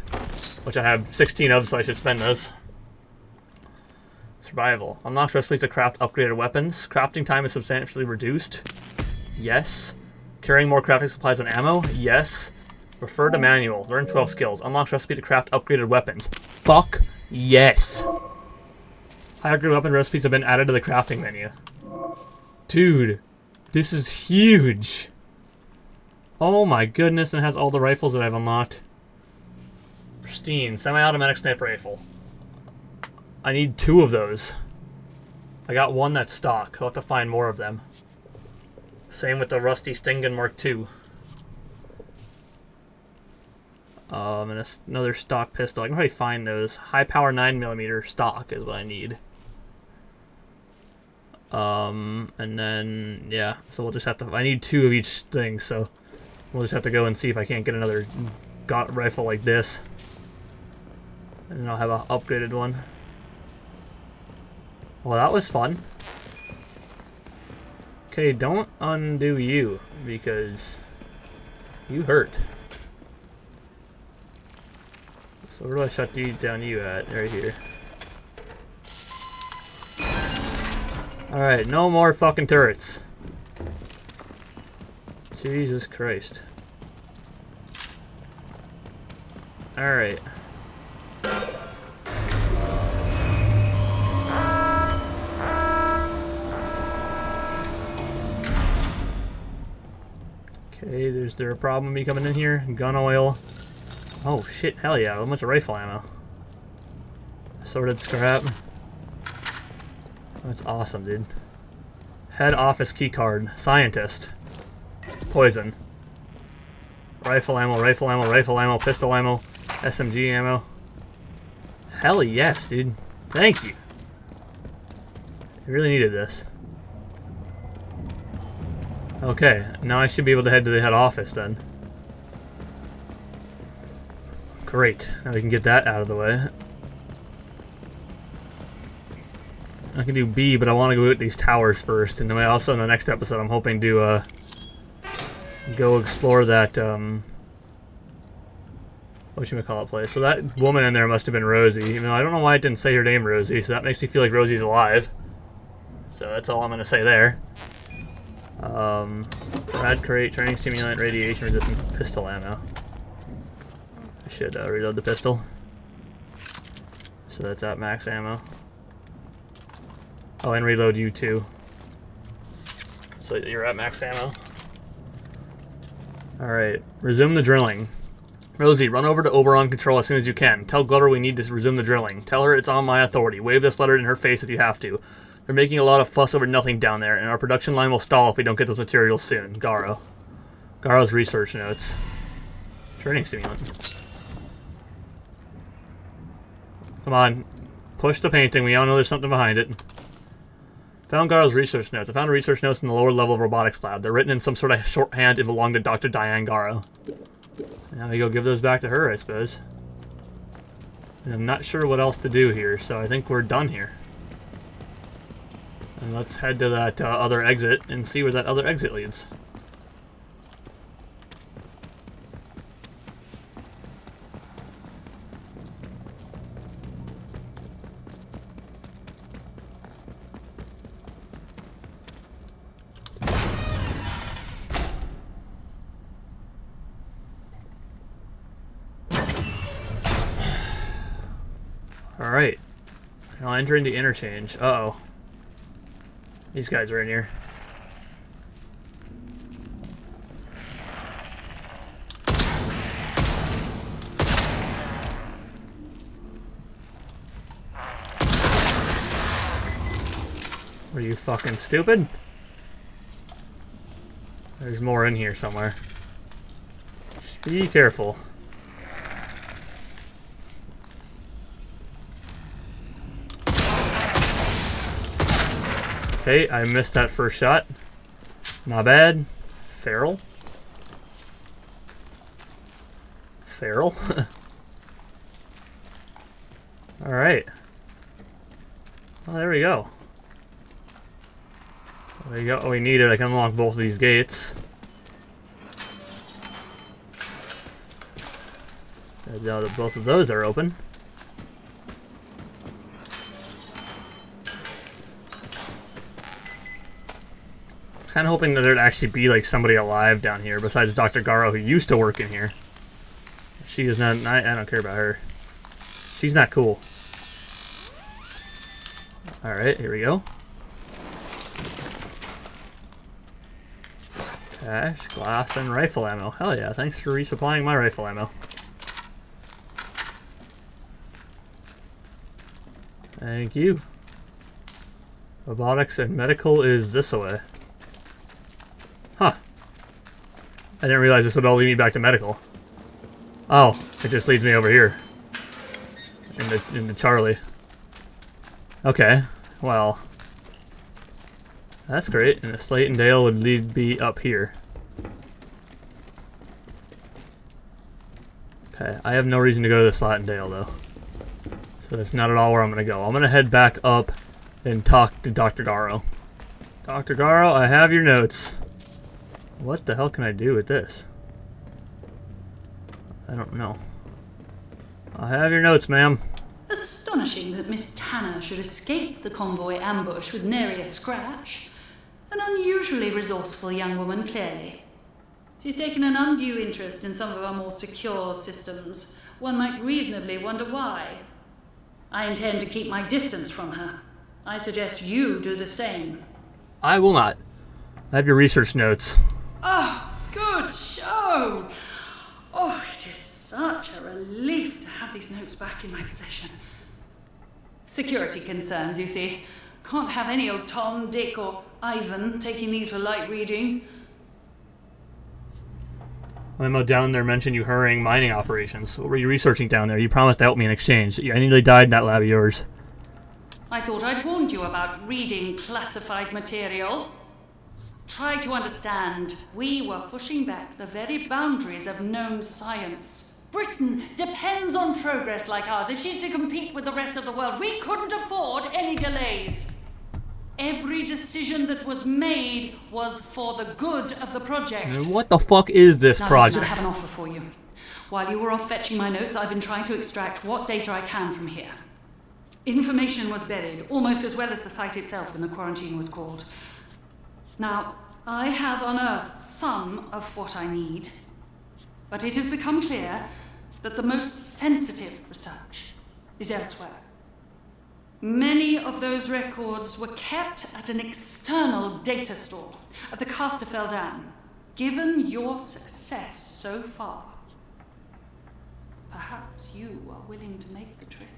which I have 16 of, so I should spend those. Survival. Unlocks recipes to craft upgraded weapons. Crafting time is substantially reduced. Yes. Carrying more crafting supplies and ammo. Yes. Refer to manual. Learn 12 skills. Unlocks recipe to craft upgraded weapons. Fuck yes. Higher grade weapon recipes have been added to the crafting menu. Dude, this is huge. Oh my goodness, and it has all the rifles that I've unlocked. Pristine. Semi-automatic sniper rifle. I need 2 of those. I got 1 that's stock. I'll have to find more of them. Same with the rusty Stingen Mark II. And another stock pistol. I can probably find those. High power 9mm stock is what I need. And then, yeah. So we'll just have to... I need 2 of each thing, so... We'll just have to go and see if I can't get another rifle like this. And then I'll have an upgraded one. Well, that was fun. Okay, don't undo you, because you hurt. So where do I shut down you at? Right here. Alright, no more fucking turrets. Jesus Christ. Is there a problem with me coming in here? Gun oil. Oh shit, hell yeah, a bunch of rifle ammo. Assorted scrap. That's awesome, dude. Head office keycard. Scientist. Poison. Rifle ammo, rifle ammo, rifle ammo, pistol ammo, SMG ammo. Hell yes, dude. Thank you. I really needed this. Okay, now I should be able to head to the head office then. Great. Now we can get that out of the way. I can do B, but I want to go at these towers first. And then also in the next episode, I'm hoping to go explore that, whatchamacallit place. So that woman in there must have been Rosie. Even though I don't know why it didn't say her name Rosie, so that makes me feel like Rosie's alive. So that's all I'm going to say there. Rad crate, training stimulant, radiation resistant pistol ammo. I should reload the pistol. So that's at max ammo. Oh, and reload you too. So you're at max ammo. Alright, resume the drilling. Rosie, run over to Oberon Control as soon as you can. Tell Glover we need to resume the drilling. Tell her it's on my authority. Wave this letter in her face if you have to. They're making a lot of fuss over nothing down there, and our production line will stall if we don't get those materials soon. Garo. Garo's research notes. Training stimulant. Come on. Push the painting. We all know there's something behind it. Found Garo's research notes. I found research notes in the lower level robotics lab. They're written in some sort of shorthand and belong to Dr. Diane Garo. Now we go give those back to her, I suppose. And I'm not sure what else to do here, so I think we're done here. And let's head to that other exit and see where that other exit leads. Alright. Now enter into interchange. Uh-oh. These guys are in here. Are you fucking stupid? There's more in here somewhere. Just be careful. Okay, I missed that first shot. Not bad. Feral? Feral? Alright. Well, there we go. There you go. Oh, we need it. I can unlock both of these gates. And now that both of those are open. I was kind of hoping that there'd actually be like somebody alive down here besides Dr. Garo, who used to work in here. She is not. I don't care about her. She's not cool. Alright, here we go. Cash, glass, and rifle ammo. Hell yeah, thanks for resupplying my rifle ammo. Thank you. Robotics and medical is this way. Huh. I didn't realize this would all lead me back to medical. Oh, it just leads me over here. Into Charlie. Okay, well. That's great. And the Slate and Dale would lead me up here. Okay, I have no reason to go to the Slate and Dale though. So that's not at all where I'm going to go. I'm going to head back up and talk to Dr. Garo. Dr. Garo, I have your notes. What the hell can I do with this? I don't know. I have your notes, ma'am. Astonishing that Miss Tanner should escape the convoy ambush with nary a scratch. An unusually resourceful young woman, clearly. She's taken an undue interest in some of our more secure systems. One might reasonably wonder why. I intend to keep my distance from her. I suggest you do the same. I will not. I have your research notes. Oh, good show! no! Oh, it is such a relief to have these notes back in my possession. Security concerns, you see. Can't have any old Tom, Dick, or Ivan taking these for light reading. Memo down there mentioned you hurrying mining operations. What were you researching down there? You promised to help me in exchange. I nearly died in that lab of yours. I thought I'd warned you about reading classified material. Try to understand. We were pushing back the very boundaries of known science. Britain depends on progress like ours. If she's to compete with the rest of the world, we couldn't afford any delays. Every decision that was made was for the good of the project. And what the fuck is this project? Listen, I have an offer for you. While you were off fetching my notes, I've been trying to extract what data I can from here. Information was buried, almost as well as the site itself when the quarantine was called. Now, I have unearthed some of what I need, but it has become clear that the most sensitive research is elsewhere. Many of those records were kept at an external data store at the Skethermoor Dam. Given your success so far, perhaps you are willing to make the trip.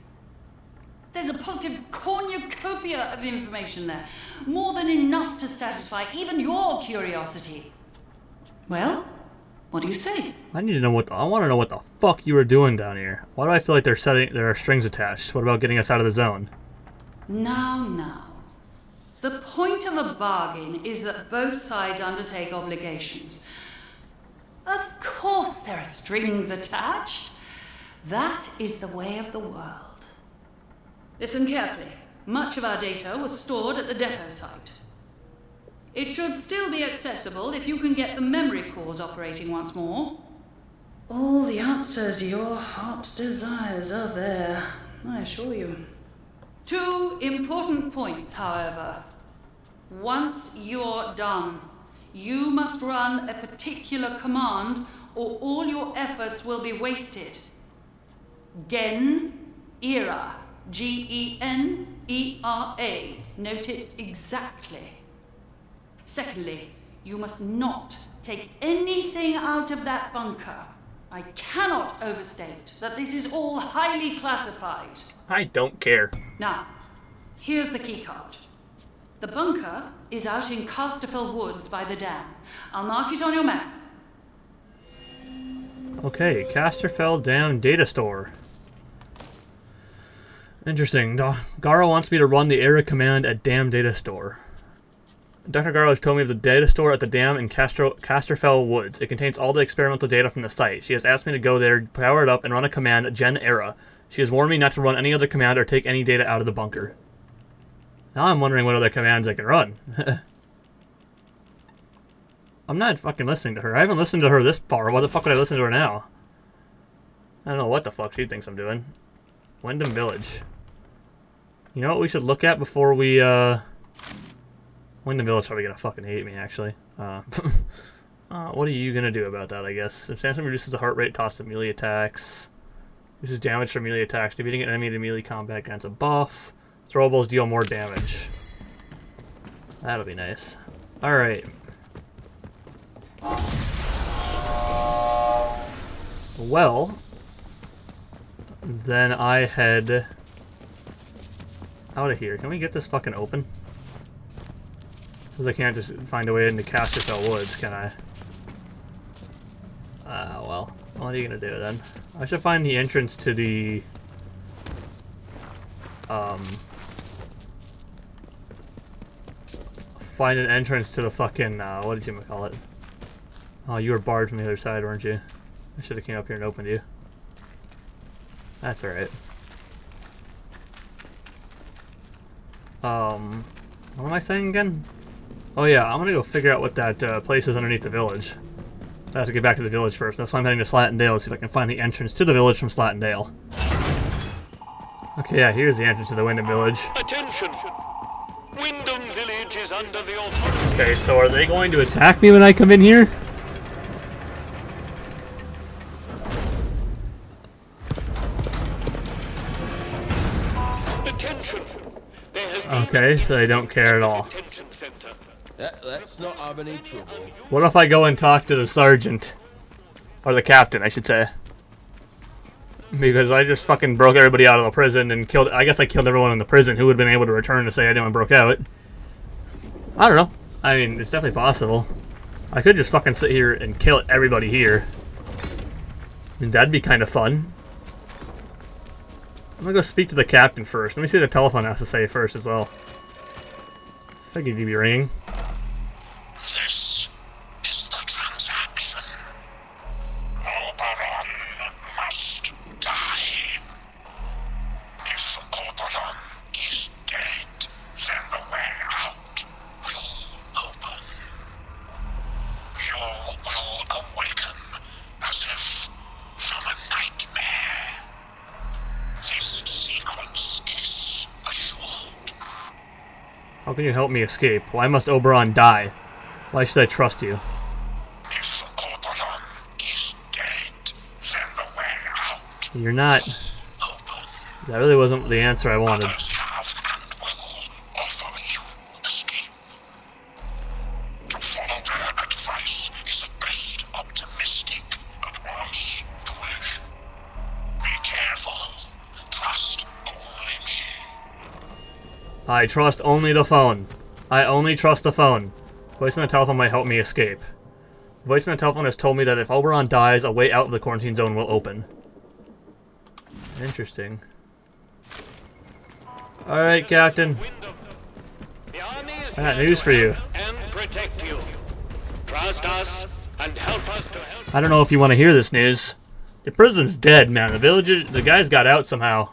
There's a positive cornucopia of information there, more than enough to satisfy even your curiosity. Well, what do you say? I need to know I want to know what the fuck you were doing down here. Why do I feel like there are strings attached? What about getting us out of the zone? Now. The point of a bargain is that both sides undertake obligations. Of course there are strings attached. That is the way of the world. Listen carefully. Much of our data was stored at the depot site. It should still be accessible if you can get the memory cores operating once more. All the answers your heart desires are there, I assure you. 2 important points, however. Once you're done, you must run a particular command or all your efforts will be wasted. Gen-era. Genera. Note it exactly. Secondly, you must not take anything out of that bunker. I cannot overstate that this is all highly classified. I don't care. Now, here's the keycard. The bunker is out in Skethermoor Woods by the dam. I'll mark it on your map. Okay, Skethermoor Dam Data Store. Interesting. Garo wants me to run the era command at Dam Data Store. Dr. Garo has told me of the data store at the dam in Skethermoor Woods. It contains all the experimental data from the site. She has asked me to go there, power it up, and run a command, Gen-era. She has warned me not to run any other command or take any data out of the bunker. Now I'm wondering what other commands I can run. I'm not fucking listening to her. I haven't listened to her this far. Why the fuck would I listen to her now? I don't know what the fuck she thinks I'm doing. Wyndham Village. You know what we should look at before we, Wyndham Village probably gonna fucking hate me, actually. What are you gonna do about that, I guess? Substantially reduces the heart rate, cost of melee attacks. This is damage from melee attacks. Defeating an enemy in melee combat grants a buff. Throwables deal more damage. That'll be nice. Alright. Well, then I head out of here. Can we get this fucking open? Because I can't just find a way into Skethermoor Woods, can I? Well, what are you gonna do then? I should find the entrance to the find an entrance to the fucking what did you call it? Oh, you were barred from the other side, weren't you? I should have came up here and opened you. That's alright. What am I saying again? Oh yeah, I'm gonna go figure out what that place is underneath the village. I have to get back to the village first. That's why I'm heading to Slatondale to see if I can find the entrance to the village from Slatondale. Okay, yeah, here's the entrance to the Wyndham Village. Attention! Wyndham Village is under the authority. Okay, so are they going to attack me when I come in here? Attention! There has been Okay, so they don't care at all. Let's not have any trouble. What if I go and talk to the sergeant? Or the captain, I should say. Because I just fucking broke everybody out of the prison and killed... I guess I killed everyone in the prison who would have been able to return to say I didn't broke out. I don't know. I mean, it's definitely possible. I could just fucking sit here and kill everybody here. I mean, that'd be kind of fun. I'm gonna go speak to the captain first. Let me see what the telephone has to say first as well. If I could be ringing. This is the transaction. Oberon must die. If Oberon is dead, then the way out will open. You will awaken as if from a nightmare. This sequence is assured. How can you help me escape? Why must Oberon die? Why should I trust you? If Oberon is dead, then the way out. You're not... That really wasn't the answer I wanted. Others have and will offer you escape. To follow their advice is at best optimistic, at worst foolish. Be careful. Trust only me. I trust only the phone. I only trust the phone. Voice on the telephone might help me escape. Voice on the telephone has told me that if Oberon dies, a way out of the quarantine zone will open. Interesting. Alright, Captain. I got news for you. And protect you. Trust us and help us to help. I don't know if you want to hear this news. The prison's dead, man. The guys got out somehow.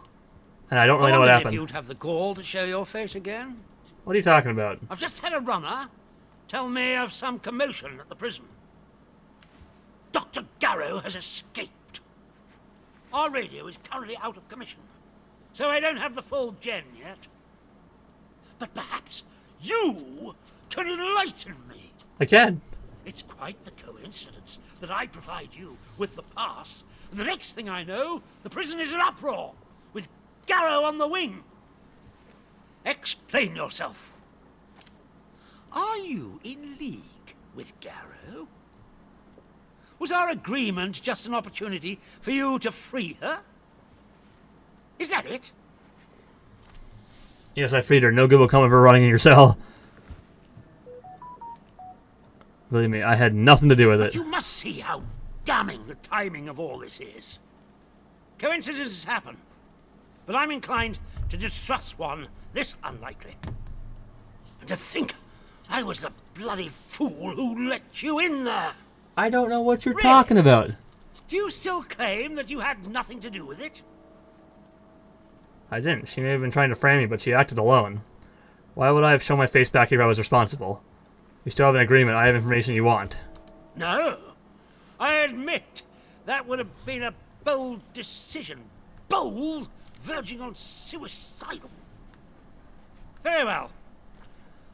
And I don't really know what happened. If you'd have the gall to show your face again. What are you talking about? I've just had a runner tell me of some commotion at the prison. Dr. Garrow has escaped. Our radio is currently out of commission, so I don't have the full gen yet. But perhaps you can enlighten me. I can. It's quite the coincidence that I provide you with the pass, and the next thing I know, the prison is in uproar, with Garrow on the wing. Explain yourself. Are you in league with Garrow? Was our agreement just an opportunity for you to free her? Is that it? Yes, I freed her. No good will come of her running in your cell. Believe me, I had nothing to do with it. But you must see how damning the timing of all this is. Coincidences happen, but I'm inclined to distrust one this unlikely. And to think I was the bloody fool who let you in there. I don't know what you're talking about. Do you still claim that you had nothing to do with it? I didn't. She may have been trying to frame me, but she acted alone. Why would I have shown my face back here if I was responsible? We still have an agreement. I have information you want. No. I admit that would have been a bold decision. Bold, verging on suicidal. Very well.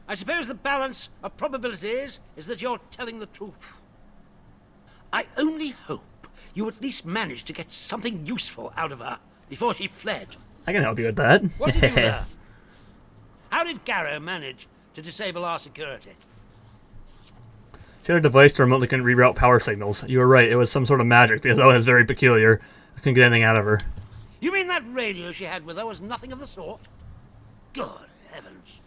I suppose the balance of probabilities is that you're telling the truth. I only hope you at least managed to get something useful out of her before she fled. I can help you with that. What did you learn? How did Garrow manage to disable our security? She had a device to remotely reroute power signals. You were right, it was some sort of magic. The other one is very peculiar. I couldn't get anything out of her. You mean that radio she had with her was nothing of the sort? Good heavens.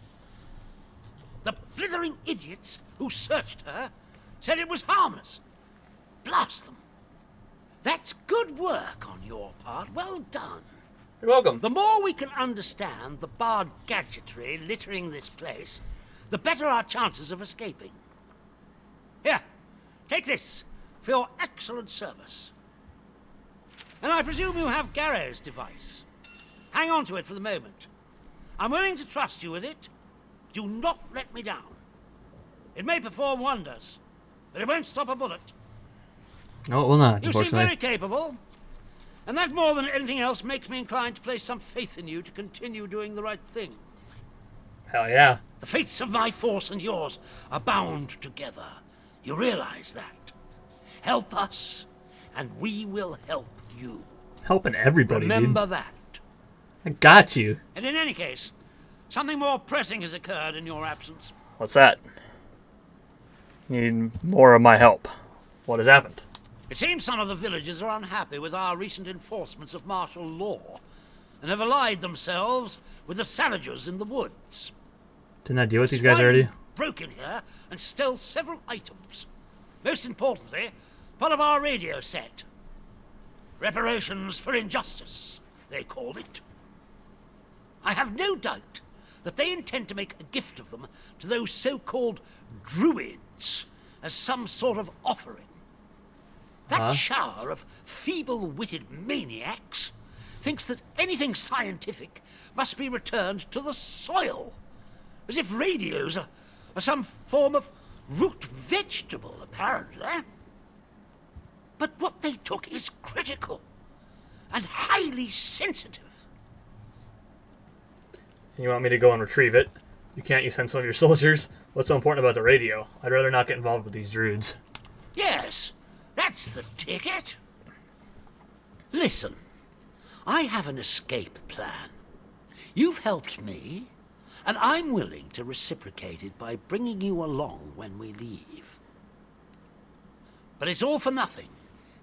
The blithering idiots who searched her said it was harmless. Blast them. That's good work on your part. Well done. You're welcome. The more we can understand the barred gadgetry littering this place, the better our chances of escaping. Here, take this for your excellent service. And I presume you have Garrow's device. Hang on to it for the moment. I'm willing to trust you with it. Do not let me down. It may perform wonders, but it won't stop a bullet. No, it will not, You seem unfortunately. very capable, and that more than anything else makes me inclined to place some faith in you to continue doing the right thing. Hell yeah. The fates of my force and yours are bound together. You realize that? Help us, and we will help you. Helping everybody, Remember dude. that. I got you. And in any case, something more pressing has occurred in your absence. What's that? Need more of my help. What has happened? It seems some of the villagers are unhappy with our recent enforcements of martial law and have allied themselves with the savages in the woods. Didn't I deal with these guys already? Broke in here and stole several items. Most importantly, part of our radio set. Reparations for injustice, they called it. I have no doubt that they intend to make a gift of them to those so-called druids as some sort of offering. That shower of feeble-witted maniacs thinks that anything scientific must be returned to the soil, as if radios are some form of root vegetable, apparently. But what they took is critical and highly sensitive. You want me to go and retrieve it? You can't. You send some of your soldiers? What's so important about the radio? I'd rather not get involved with these druids. Yes, that's the ticket. Listen, I have an escape plan. You've helped me, and I'm willing to reciprocate it by bringing you along when we leave. But it's all for nothing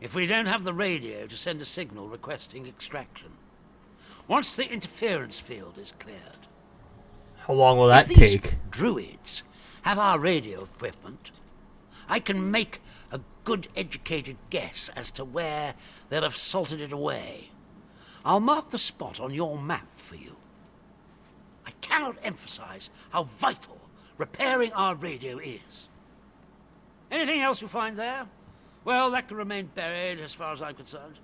if we don't have the radio to send a signal requesting extraction. Once the interference field is cleared. How long will that if these take? Druids have our radio equipment, I can make a good educated guess as to where they'll have salted it away. I'll mark the spot on your map for you. I cannot emphasize how vital repairing our radio is. Anything else you find there? Well, that can remain buried as far as I'm concerned.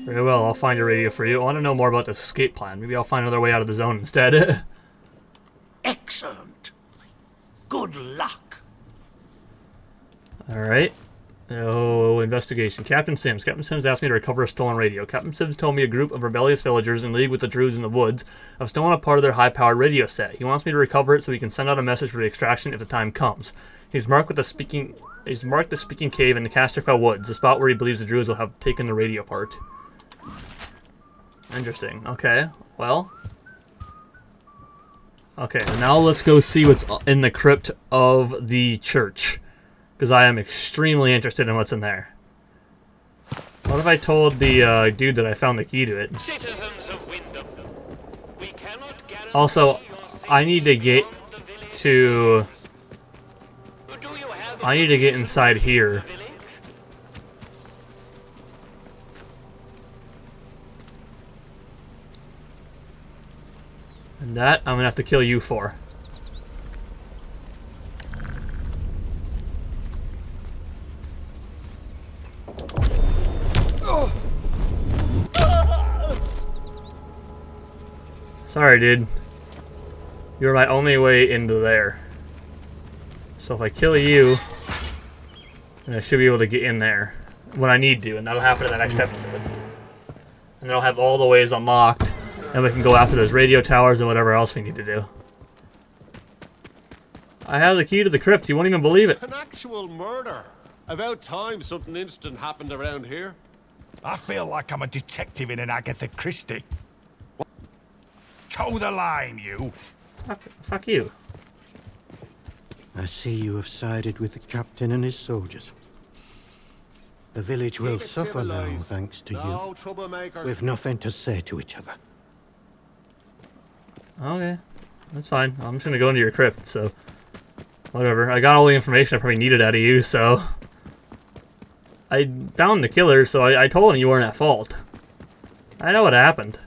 Very well, I'll find your radio for you. I want to know more about this escape plan. Maybe I'll find another way out of the zone instead. Excellent. Good luck. Alright. Oh, investigation. Captain Sims. Captain Sims asked me to recover a stolen radio. Captain Sims told me a group of rebellious villagers in league with the druids in the woods have stolen a part of their high-powered radio set. He wants me to recover it so he can send out a message for the extraction if the time comes. He's marked the speaking cave in the Casterfell Woods, the spot where he believes the druids will have taken the radio part. Interesting. Okay. Well. Okay, now let's go see what's in the crypt of the church. Because I am extremely interested in what's in there. What if I told the dude that I found the key to it? Citizens of Wyndham, we cannot Also, I need to get to... I need to get inside here. And that I'm gonna have to kill you for. Sorry, dude. You're my only way into there. So if I kill you, then I should be able to get in there when I need to, and that'll happen in the next episode. And I'll have all the ways unlocked, and we can go after those radio towers and whatever else we need to do. I have the key to the crypt. You won't even believe it. An actual murder. About time something instant happened around here. I feel like I'm a detective in an Agatha Christie. Toe the line, you. Fuck you. I see you have sided with the captain and his soldiers. The village will suffer now, thanks to No you. troublemakers. We've nothing to say to each other. Okay. That's fine. I'm just gonna go into your crypt, so... Whatever. I got all the information I probably needed out of you, so... I found the killer, so I told him you weren't at fault. I know what happened.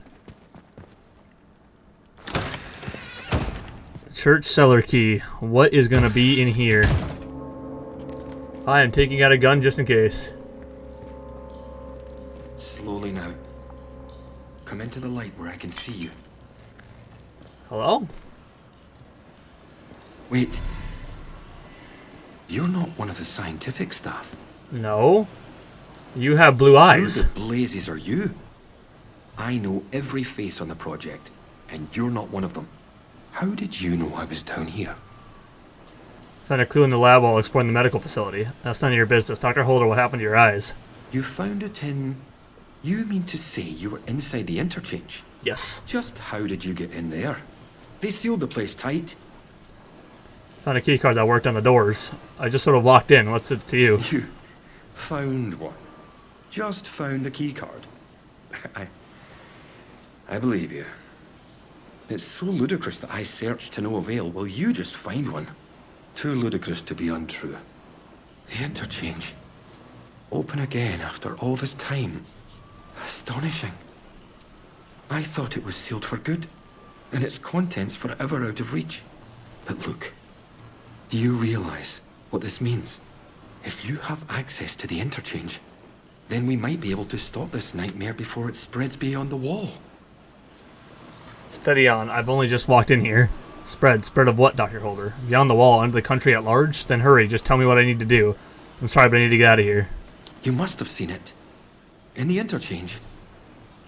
Church cellar key. What is gonna be in here? I am taking out a gun just in case. Slowly now. Come into the light where I can see you. Hello? Wait. You're not one of the scientific staff. No. You have blue eyes. Who the blazes are you? I know every face on the project, and you're not one of them. How did you know I was down here? Found a clue in the lab while exploring the medical facility. That's none of your business. Dr. Holder, what happened to your eyes? You found it in... You mean to say you were inside the interchange? Yes. Just how did you get in there? They sealed the place tight. Found a key card that worked on the doors. I just sort of walked in. What's it to you? Found one. Just found a keycard. I believe you. It's so ludicrous that I searched to no avail. Will you just find one? Too ludicrous to be untrue. The interchange. Open again after all this time. Astonishing. I thought it was sealed for good, and its contents forever out of reach. But look, do you realize what this means? If you have access to the interchange, then we might be able to stop this nightmare before it spreads beyond the wall. Steady on. I've only just walked in here. Spread of what, Dr. Holder? Beyond the wall, into the country at large? Then hurry, just tell me what I need to do. I'm sorry, but I need to get out of here. You must have seen it. In the interchange.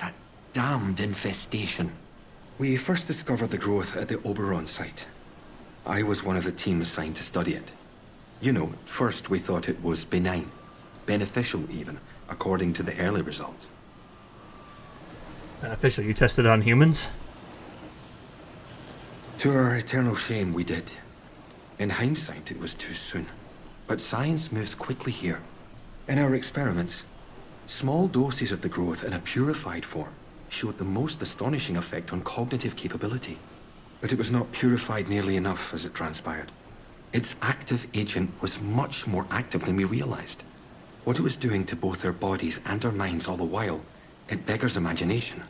That damned infestation. We first discovered the growth at the Oberon site. I was one of the team assigned to study it. You know, at first we thought it was benign. Beneficial even, according to the early results. Beneficial? You tested it on humans? To our eternal shame, we did. In hindsight, it was too soon. But science moves quickly here. In our experiments, small doses of the growth in a purified form showed the most astonishing effect on cognitive capability. But it was not purified nearly enough, as it transpired. Its active agent was much more active than we realized. What it was doing to both our bodies and our minds all the while, it beggars imagination.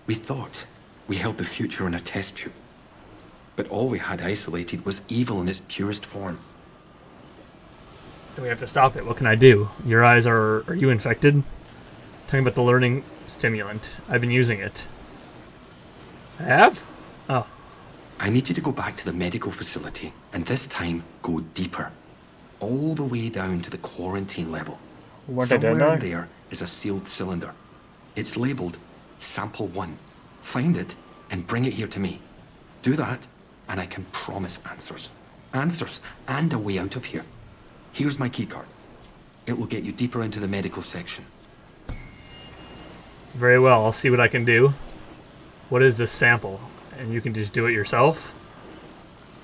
We thought we held the future in a test tube. But all we had isolated was evil in its purest form. Do we have to stop it? What can I do? Your eyes are you infected? Talking about the learning stimulant. I've been using it. I have? Oh. I need you to go back to the medical facility, and this time go deeper. All the way down to the quarantine level. Somewhere in there is a sealed cylinder. It's labeled Sample 1. Find it and bring it here to me. Do that, and I can promise answers. Answers and a way out of here. Here's my keycard. It will get you deeper into the medical section. Very well, I'll see what I can do. What is this sample? And you can just do it yourself?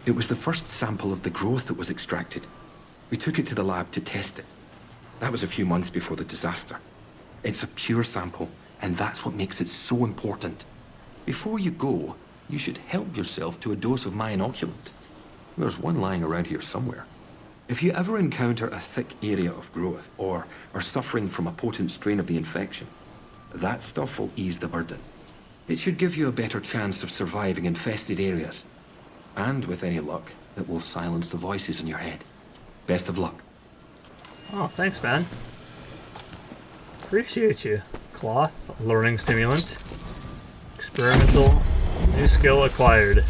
It was the first sample of the growth that was extracted. We took it to the lab to test it. That was a few months before the disaster. It's a pure sample, and that's what makes it so important. Before you go, you should help yourself to a dose of my inoculant. There's one lying around here somewhere. If you ever encounter a thick area of growth, or are suffering from a potent strain of the infection, that stuff will ease the burden. It should give you a better chance of surviving infested areas. And with any luck, it will silence the voices in your head. Best of luck. Oh, thanks, man. Appreciate you. Cloth, learning stimulant. Experimental, new skill acquired.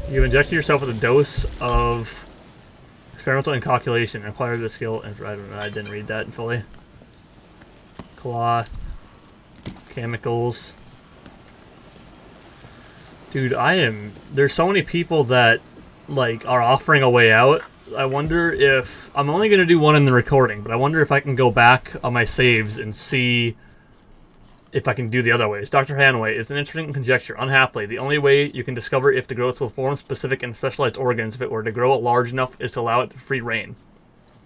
You injected yourself with a dose of experimental incalculation. Acquired the skill, and I don't know, I didn't read that fully. Cloth, chemicals. Dude, there's so many people that, like, are offering a way out. I wonder if, I'm only going to do one in the recording, but I wonder if I can go back on my saves and see if I can do the other ways. Dr. Hanway, it's an interesting conjecture. Unhappily, the only way you can discover if the growth will form specific and specialized organs if it were to grow large enough is to allow it free reign.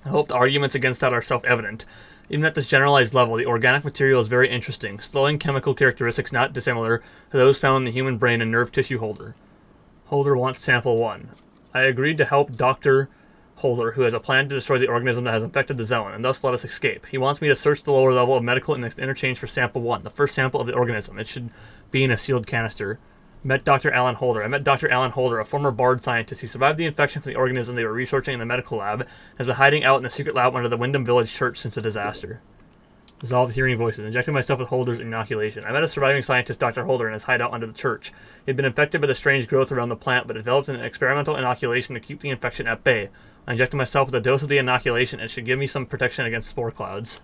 I hope the arguments against that are self-evident. Even at this generalized level, the organic material is very interesting, slowing chemical characteristics not dissimilar to those found in the human brain and nerve tissue Holder. Holder wants sample 1. I agreed to help Dr. Holder, who has a plan to destroy the organism that has infected the zone, and thus let us escape. He wants me to search the lower level of medical in interchange for sample 1, the first sample of the organism. It should be in a sealed canister. Met Dr. Alan Holder. I met Dr. Alan Holder, a former Bard scientist. He survived the infection from the organism they were researching in the medical lab, and has been hiding out in the secret lab under the Wyndham Village Church since the disaster. Resolved hearing voices. Injected myself with Holder's inoculation. I met a surviving scientist, Dr. Holder, in his hideout under the church. He had been infected by the strange growth around the plant, but developed an experimental inoculation to keep the infection at bay. I injected myself with a dose of the inoculation, and it should give me some protection against spore clouds.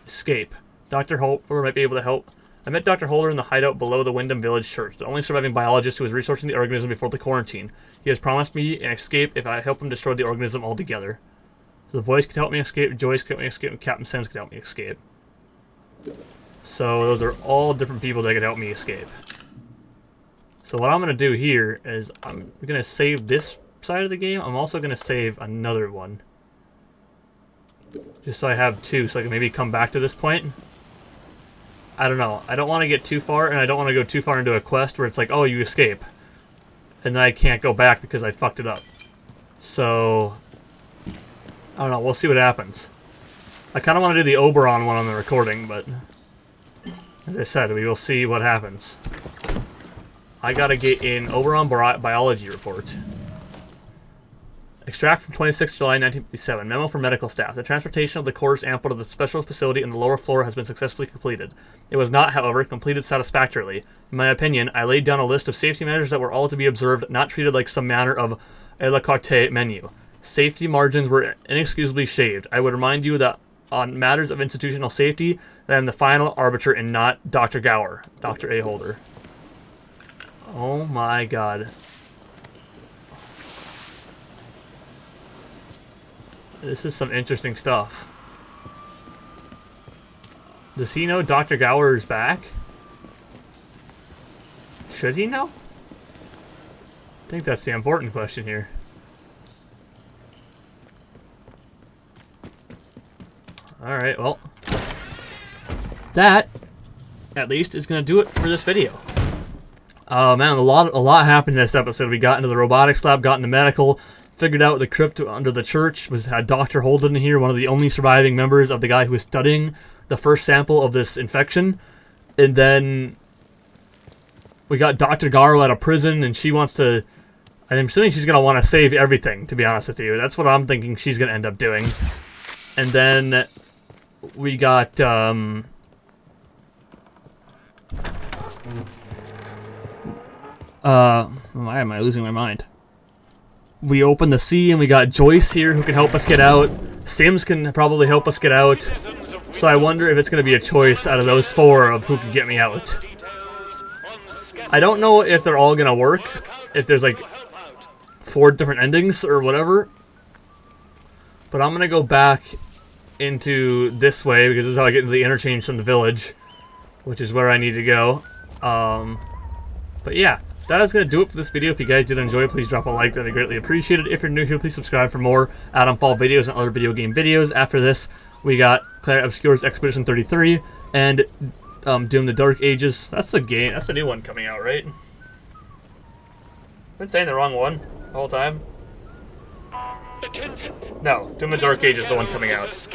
Escape. Dr. Holder might be able to help. I met Dr. Holder in the hideout below the Wyndham Village Church, the only surviving biologist who was researching the organism before the quarantine. He has promised me an escape if I help him destroy the organism altogether. So the voice could help me escape, Joyce could help me escape, and Captain Sims could help me escape. So those are all different people that could help me escape. So what I'm going to do here is I'm going to save this side of the game. I'm also going to save another one. Just so I have 2, so I can maybe come back to this point. I don't know. I don't want to get too far, and I don't want to go too far into a quest where it's like, oh, you escape. And then I can't go back because I fucked it up. So, I don't know. We'll see what happens. I kind of want to do the Oberon one on the recording, but as I said, we will see what happens. I gotta get in Oberon biology report. Extract from 26 July 1957. Memo for medical staff. The transportation of the core sample to the special facility in the lower floor has been successfully completed. It was not, however, completed satisfactorily. In my opinion, I laid down a list of safety measures that were all to be observed, not treated like some manner of a la carte menu. Safety margins were inexcusably shaved. I would remind you that on matters of institutional safety, that I am the final arbiter and not Dr. Gower, Dr. A. Holder. Oh my god. This is some interesting stuff. Does he know Dr. Gower is back? Should he know? I think that's the important question here. Alright, well. That, at least, is going to do it for this video. Man, a lot happened in this episode. We got into the robotics lab, got into medical, figured out the crypt under the church had Dr. Holden in here, one of the only surviving members of the guy who was studying the first sample of this infection. And then we got Dr. Garo out of prison, and she wants to... I'm assuming she's going to want to save everything, to be honest with you. That's what I'm thinking she's going to end up doing. And then we got... why am I losing my mind? We opened the sea, and we got Joyce here who can help us get out. Sims can probably help us get out. So I wonder if it's going to be a choice out of those 4 of who can get me out. I don't know if they're all going to work. If there's like 4 different endings or whatever. But I'm going to go back into this way because this is how I get into the interchange from the village, which is where I need to go. But yeah. That is going to do it for this video. If you guys did enjoy, please drop a like. That would be greatly appreciated. If you're new here, please subscribe for more Atomfall videos and other video game videos. After this, we got Claire Obscure's Expedition 33 and Doom the Dark Ages. That's the game. That's the new one coming out, right? I've been saying the wrong one the whole time. No, Doom the Dark Ages is the one coming out.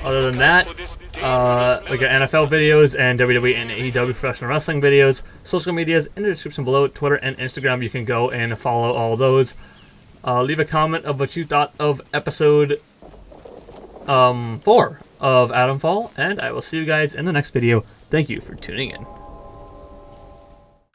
Other than that, we got NFL videos and WWE and AEW professional wrestling videos. Social medias in the description below. Twitter and Instagram, you can go and follow all those. Leave a comment of what you thought of episode 4 of Atomfall, and I will see you guys in the next video. Thank you for tuning in.